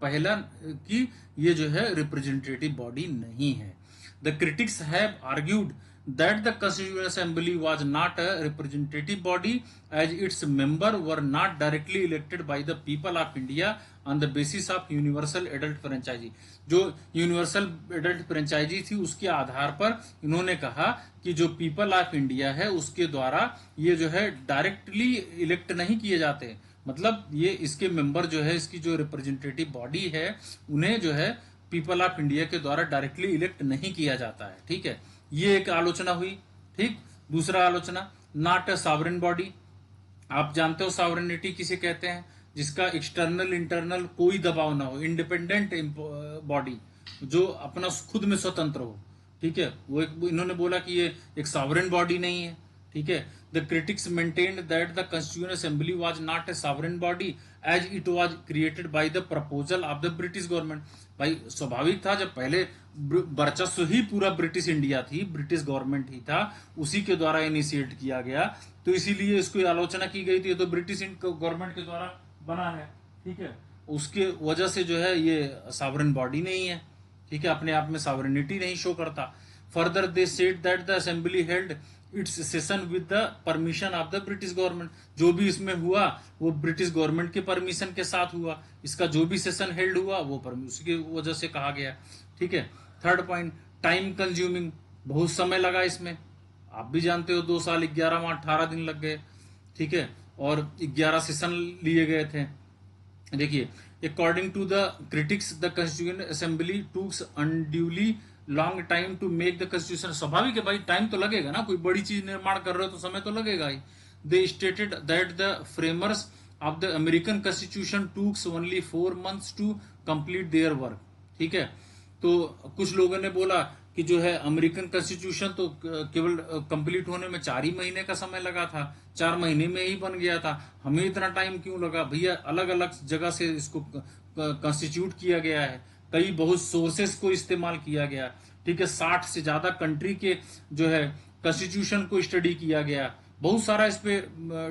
Speaker 1: पहला कि ये जो है रिप्रेजेंटेटिव बॉडी नहीं है। The critics have argued that the Constituent Assembly was not a representative body as its members were not directly elected by the people of India on the basis of universal adult franchise। जो universal adult franchise थी उसके आधार पर इन्होंने कहा कि जो people of India है उसके द्वारा ये जो है डायरेक्टली इलेक्ट नहीं किए जाते, मतलब ये इसके मेंबर जो है, इसकी जो रिप्रेजेंटेटिव बॉडी है, उन्हें जो है पीपल ऑफ इंडिया के द्वारा डायरेक्टली इलेक्ट नहीं किया जाता है, ठीक है। ये एक आलोचना हुई, ठीक। दूसरा आलोचना, नॉट अ सॉवरेन बॉडी। आप जानते हो सॉवरेनिटी किसे कहते हैं? जिसका एक्सटर्नल इंटरनल कोई दबाव ना हो, इंडिपेंडेंट बॉडी, जो अपना खुद में स्वतंत्र हो, ठीक है। वो इन्होंने बोला कि ये एक सॉवरेन बॉडी नहीं है, ठीक है। The critics maintained that the Constituent Assembly was not a sovereign body as it was created by the proposal of the British government. भाई स्वाभाविक था, जब पहले वर्चस्व ही पूरा ब्रिटिश इंडिया थी, ब्रिटिश गवर्नमेंट ही था, उसी के द्वारा इनिशिएट किया गया, तो इसीलिए इसको आलोचना की गई थी, ये तो ब्रिटिश गवर्नमेंट के द्वारा बना है, ठीक है, उसके वजह से जो है ये सॉवरेन बॉडी नहीं है, ठीक है, अपने आप में सॉवरेनिटी नहीं शो करता। Further they said that the assembly held it's session with the permission of the British government. जो भी इसमें हुआ वो ब्रिटिश गवर्नमेंट के परमिशन के साथ हुआ, इसका जो भी सेशन हेल्ड हुआ वो उसकी वजह से कहा गया, ठीक है। थर्ड पॉइंट, टाइम कंज्यूमिंग, बहुत समय लगा इसमें, आप भी जानते हो 2 साल 11 माह 18 दिन लग गए, ठीक है, और 11 सेशन लिए गए थे। देखिए, according to the critics the constituent assembly tooks unduly long time to make the constitution. स्वाभाविक है भाई, टाइम तो लगेगा ना, कोई बड़ी चीज निर्माण कर रहे हो तो समय तो लगेगा ही। They stated that the framers of the American constitution tooks only 4 months to complete their work, ठीक है। तो कुछ लोगों ने बोला कि जो है अमेरिकन कॉन्स्टिट्यूशन तो केवल कंप्लीट होने में 4 ही महीने का समय लगा था, 4 महीने में ही बन गया था, हमें इतना टाइम क्यों लगा? भैया अलग अलग जगह से इसको कॉन्स्टिट्यूट किया गया है, कई बहुत सोर्सेस को इस्तेमाल किया गया, ठीक है, 60 से ज्यादा कंट्री के जो है कॉन्स्टिट्यूशन को स्टडी किया गया, बहुत सारा इस पे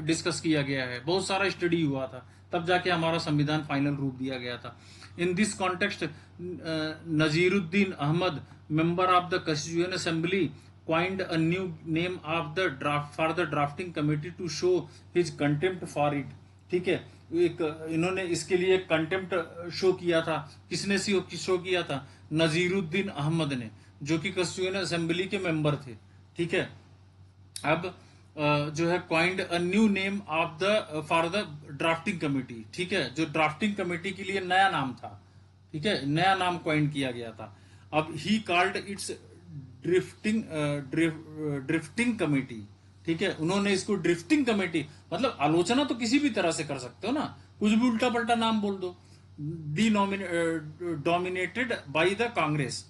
Speaker 1: डिस्कस किया गया है, बहुत सारा स्टडी हुआ था, तब जाके हमारा संविधान फाइनल रूप दिया गया था। In this context Naziruddin Ahmad, member of the Constituent Assembly, coined a new name of the draft for the drafting committee to show his contempt for it, ठीक है। एक इन्होंने इसके लिए कंटेम्प्ट शो किया था, किसने शो किया था? नजीरुद्दीन अहमद ने, जो कि कॉन्स्टिट्यूएंट असेंबली के मेंबर थे, ठीक है। अब जो है coined a new name of the for the drafting committee, ठीक है, जो ड्राफ्टिंग कमेटी के लिए नया नाम था, ठीक है, नया नाम क्वाइंड किया गया था। अब he called its drifting committee, ठीक है, उन्होंने इसको ड्रिफ्टिंग कमेटी, मतलब आलोचना तो किसी भी तरह से कर सकते हो ना, कुछ भी उल्टा पलटा नाम बोल दो। डोमिनेटेड बाय द कांग्रेस,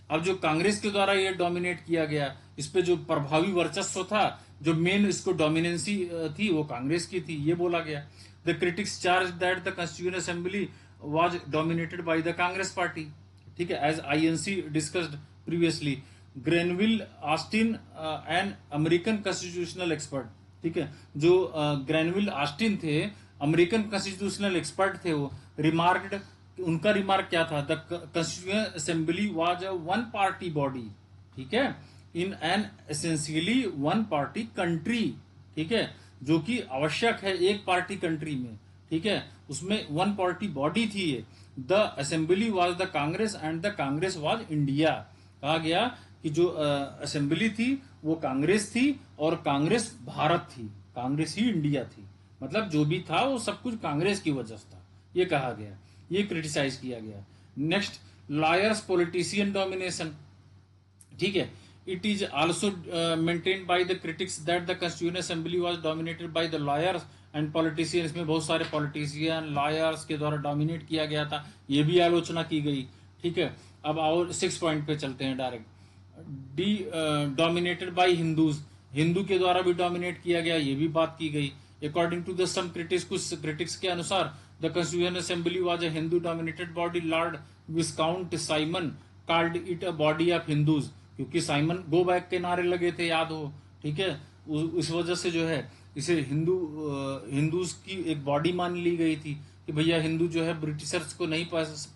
Speaker 1: अब जो कांग्रेस के द्वारा ये डोमिनेट किया गया, इस पे जो प्रभावी वर्चस्व था, जो मेन इसको डोमिनेंसी थी वो कांग्रेस की थी, ये बोला गया। The critics charge that the constituent assembly was dominated by the Congress party, ठीक है, as INC discussed previously. Granville Austin an American constitutional expert, ठीक है, जो ग्रेनविल ऑस्टिन थे, अमेरिकन कॉन्स्टिट्यूशनल एक्सपर्ट थे, वो रिमार्क्ड, उनका रिमार्क क्या था? The constituent assembly was a one party body, ठीक है, in an essentially one party country, ठीक है, जो कि आवश्यक है एक पार्टी कंट्री में, ठीक है, उसमें वन पार्टी बॉडी थी ये। The assembly was the Congress and the Congress was India, कहा गया कि जो असेंबली थी वो कांग्रेस थी और कांग्रेस भारत थी, कांग्रेस ही इंडिया थी, मतलब जो भी था वो सब कुछ कांग्रेस की वजह से था, ये कहा गया, ये क्रिटिसाइज किया गया। नेक्स्ट, लॉयर्स पॉलिटिशियन डोमिनेशन, ठीक है, it is also maintained by the critics that the constituent assembly was dominated by the lawyers and politician, इसमें बहुत सारे पॉलिटिशियन लॉयर्स के द्वारा डोमिनेट किया गया था, ये भी आलोचना की गई, ठीक है। अब और 6 पॉइंट पे चलते हैं direct. Dominated by Hindus, Hindu के द्वारा भी डोमिनेट किया गया, ये भी बात की गई। According to the some critics, कुछ क्रिटिक्स के अनुसार the constituent assembly was a Hindu dominated body. Lord Viscount Simon called it a body of Hindus, क्योंकि साइमन गो बैक के नारे लगे थे, याद हो, ठीक है, उस वजह से जो है इसे हिंदूज की एक बॉडी मान ली गई थी कि भैया हिंदू जो है ब्रिटिशर्स को नहीं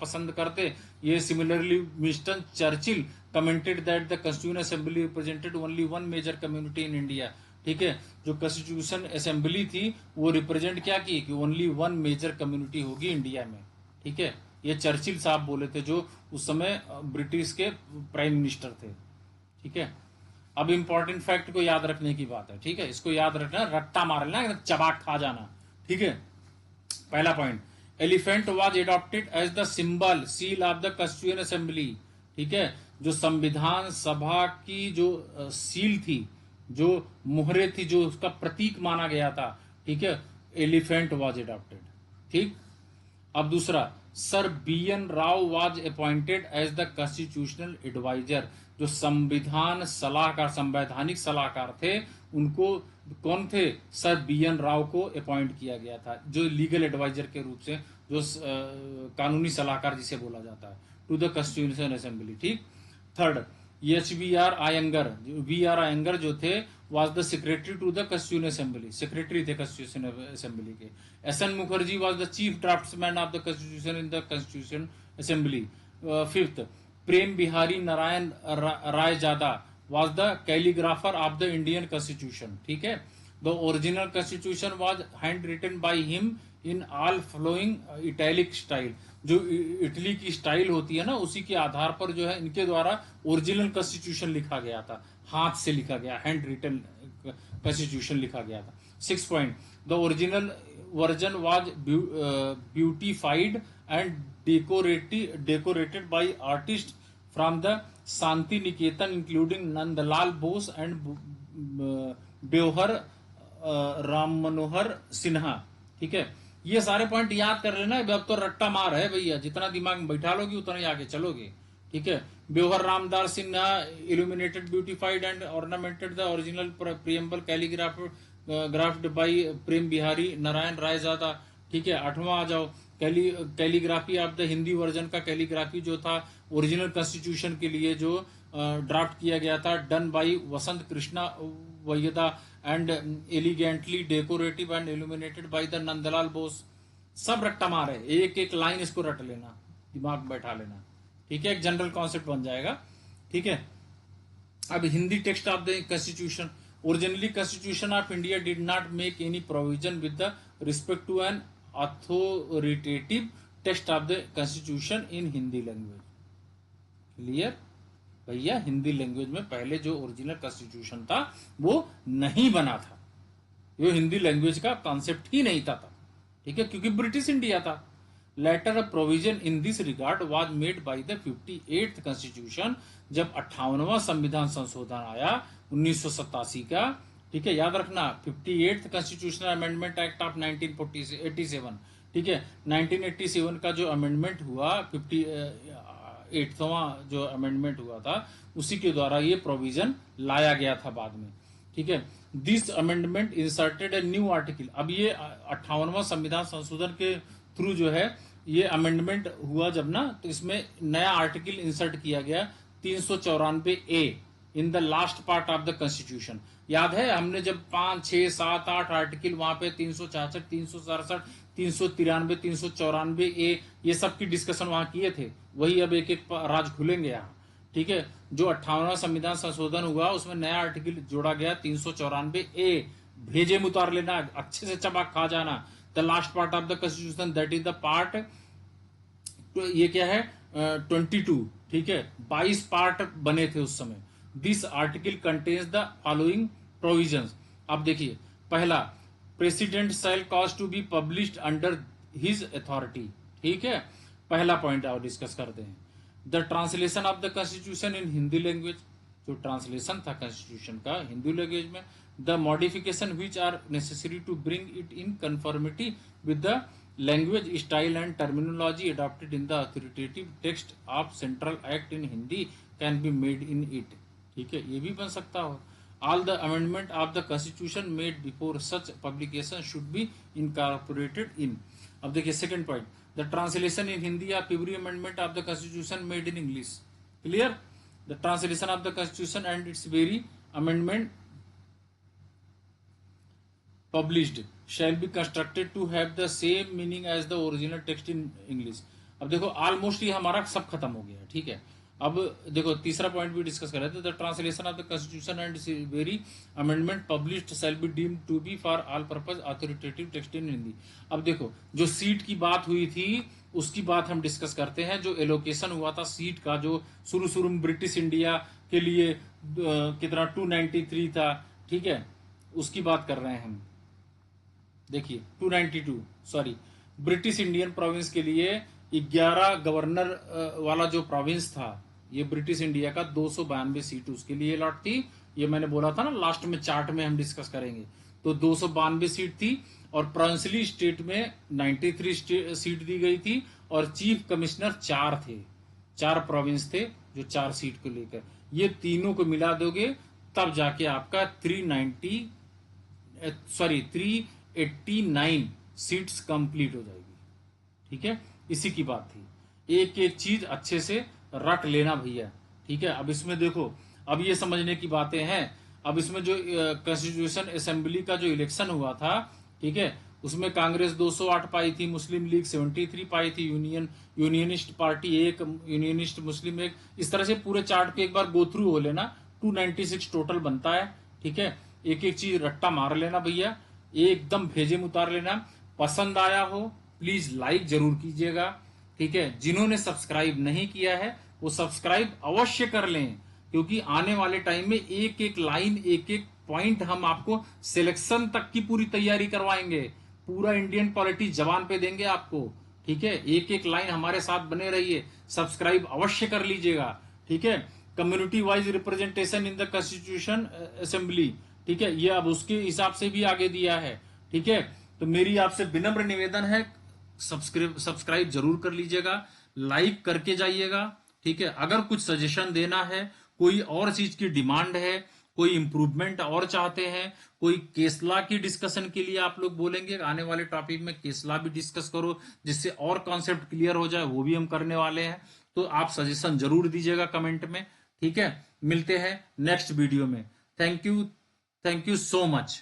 Speaker 1: पसंद करते। ये similarly Winston Churchill commented that the constituent assembly represented only one major community in India, ठीक है, जो कॉन्स्टिट्यूशन असेंबली थी वो रिप्रेजेंट क्या की कि ओनली वन मेजर कम्युनिटी होगी इंडिया में, ठीक है, ये चर्चिल साहब बोले थे जो उस समय ब्रिटिश के प्राइम मिनिस्टर थे, ठीक है। अब इंपॉर्टेंट फैक्ट को याद रखने की बात है, ठीक है, इसको याद रखना, रट्टा मारना, चबाक खा जाना, ठीक है। पहला point, elephant was adopted as the symbol seal of the constituent assembly, ठीक है, जो संविधान सभा की जो सील थी, जो मुहरे थी, जो उसका प्रतीक माना गया था, ठीक है, एलिफेंट वाज एडॉप्टेड, ठीक। अब दूसरा, sir B N. Rau was appointed as the constitutional adviser, जो संविधान सलाहकार, संवैधानिक सलाहकार थे, उनको कौन थे? सर BN राव को अपॉइंट किया गया था, जो लीगल एडवाइजर के रूप से, जो कानूनी सलाहकार जिसे बोला जाता है, टू द कॉन्स्टिट्यूशन असेंबली। ठीक। Third, HBR Ayyangar, VR Ayyangar जो थे was the secretary to the constitution assembly, secretary थे कॉन्स्टिट्यूशन असेंबली के। SN Mukherjee was the chief draftsman of the constitution in the constitution assembly. Fifth, Prem Behari Narain Raizada was the calligrapher of the Indian Constitution। ठीक है। The original Constitution was handwritten by him in all flowing italic style। जो Italy की style होती है ना, उसी के आधार पर जो है इनके द्वारा ओरिजिनल कॉन्स्टिट्यूशन लिखा गया था, हाथ से लिखा गया, हैंड रिटन कॉन्स्टिट्यूशन लिखा गया था। 6 point, the original version was beautified and decorated by artist from the Santiniketan including Nandlal Bose and Beohar Ram Manohar Sinha. ठीक है, ये सारे पॉइंट याद कर लेना। अब तो रट्टा मार है भैया, जितना दिमाग में बैठा लोगे उतना ही आगे चलोगे। ठीक है, Beohar Ramdas Sinha illuminated beautified and ornamented the original preamble calligraphed by Prem Behari Narain Raizada. ठीक है, 8वां आ जाओ, calligraphy of the Hindi version का कैलीग्राफी जो था ओरिजिनल कॉन्स्टिट्यूशन के लिए जो ड्राफ्ट किया गया था, done by Vasant Krishna Waheeda and elegantly decorative and illuminated by the Nandlal Bose. सब रट्टा मार है, एक एक लाइन इसको रट लेना, दिमाग में बैठा लेना। ठीक है, एक जनरल कॉन्सेप्ट बन जाएगा। ठीक है, अब Hindi text of the constitution. Originally constitution of India did not make any provision with the respect to an authoritative text of the constitution in Hindi language. Clear भैया, हिंदी लैंग्वेज में पहले जो ओरिजिनल कॉन्स्टिट्यूशन था वो नहीं बना था, ये हिंदी लैंग्वेज का कॉन्सेप्ट ही नहीं था। ठीक है, क्योंकि ब्रिटिश इंडिया था। Later of provision in this regard was made by the 58th constitution, जब 58वां संविधान संशोधन आया 1987 का। ठीक है, याद रखना, 58th constitutional amendment act of 1987। ठीक है, 1987 का जो अमेंडमेंट हुआ, 58वां जो अमेंडमेंट हुआ था, उसी के द्वारा ये प्रोविजन लाया गया था बाद में। ठीक है, this amendment inserted a new article. अब ये 58वां संविधान संशोधन के थ्रू जो है ये अमेंडमेंट हुआ जब ना, तो इसमें नया आर्टिकल इंसर्ट किया गया 394A in the last part of the constitution. याद है, हमने जब 5, 6, 7, 8 आर्टिकल वहां पे 366, 367, 393, 394A ये सब की डिस्कशन वहां किए थे, वही अब एक एक राज खुलेंगे यहाँ। ठीक है, जो 58वां संविधान संशोधन हुआ उसमें नया आर्टिकल जोड़ा गया 394A। भेजे में उतार लेना, अच्छे से चबाक खा जाना। The last part of the constitution, that is the part, ये क्या है, 22। ठीक है, 22 पार्ट बने थे उस समय। This article contains the following provisions. अब देखिए, पहला, president shall cause to be published under his authority. ठीक है, पहला पॉइंट और डिस्कस करते हैं। The translation of the constitution in Hindi language, जो ट्रांसलेशन था कॉन्स्टिट्यूशन का हिंदी लैंग्वेज में। The modification which are necessary to bring it in conformity with the language style and terminology adopted in the authoritative text of central act in Hindi can be made in it. ठीक है, ये भी बन सकता हो। All the amendment of the constitution made before such publication should be incorporated in। अब देखिए second point, the translation in Hindi of every amendment of the constitution made in English. Clear, the translation of the constitution and it's very amendment published shall be constructed to have the same meaning as the original text in English। अब देखो almost ये हमारा सब खत्म हो गया। ठीक है, अब देखो तीसरा पॉइंट भी डिस्कस कर रहे थे, the translation of the constitution and very amendment published shall be deemed to be for all purpose authoritative text in Hindi. अब देखो, जो सीट की बात हुई थी उसकी बात हम डिस्कस करते हैं। जो एलोकेशन हुआ था सीट का, जो शुरू में ब्रिटिश इंडिया के लिए कितना 293 था। ठीक है, उसकी बात कर रहे हैं हम। देखिए 292, सॉरी, ब्रिटिश इंडियन प्रोविंस के लिए 11 गवर्नर वाला जो प्रोविंस था, ये ब्रिटिश इंडिया का 292 सीट उसके लिए अलॉट थी। ये मैंने बोला था ना, लास्ट में चार्ट में हम डिस्कस करेंगे। तो 292 सीट थी और प्रोविंशियल स्टेट में 93 सीट दी गई थी और चीफ कमिश्नर 4 थे। 4 प्रोविंस थे जो 4 सीट को लेकर, ये तीनों को मिला दोगे तब जाके आपका 390 सॉरी 389 सीट्स कंप्लीट हो जाएगी। ठीक है, इसी की बात थी। एक एक चीज अच्छे से रट लेना भैया। ठीक है, अब इसमें देखो, अब ये समझने की बातें हैं। अब इसमें जो कॉन्स्टिट्यूशन असेंबली का जो इलेक्शन हुआ था, ठीक है, उसमें कांग्रेस 208 पाई थी, मुस्लिम लीग 73 पाई थी, यूनियनिस्ट पार्टी एक, यूनियनिस्ट मुस्लिम एक। इस तरह से पूरे चार्ट पे एक बार गो थ्रू हो लेना, 296 टोटल बनता है। ठीक है, एक एक चीज रट्टा मार लेना भैया, एकदम भेजे में उतार लेना। पसंद आया हो प्लीज लाइक जरूर कीजिएगा। ठीक है, जिन्होंने सब्सक्राइब नहीं किया है वो सब्सक्राइब अवश्य कर लें, क्योंकि आने वाले टाइम में एक एक लाइन, एक एक पॉइंट हम आपको सिलेक्शन तक की पूरी तैयारी करवाएंगे। पूरा इंडियन पॉलिटी जबान पे देंगे आपको। ठीक है, एक एक लाइन हमारे साथ बने रहिए, सब्सक्राइब अवश्य कर लीजिएगा। ठीक है, community wise representation in the constitution assembly, ठीक है, ये अब उसके हिसाब से भी आगे दिया है। ठीक है, तो मेरी आपसे विनम्र निवेदन है, सब्सक्राइब जरूर कर लीजिएगा, लाइक करके जाइएगा। ठीक है, अगर कुछ सजेशन देना है, कोई और चीज की डिमांड है, कोई इंप्रूवमेंट और चाहते हैं, कोई केसला की डिस्कशन के लिए आप लोग बोलेंगे, आने वाले टॉपिक में केसला भी डिस्कस करो जिससे और कॉन्सेप्ट क्लियर हो जाए, वो भी हम करने वाले हैं। तो आप सजेशन जरूर दीजिएगा कमेंट में। ठीक है, मिलते हैं नेक्स्ट वीडियो में। Thank you, thank you so much.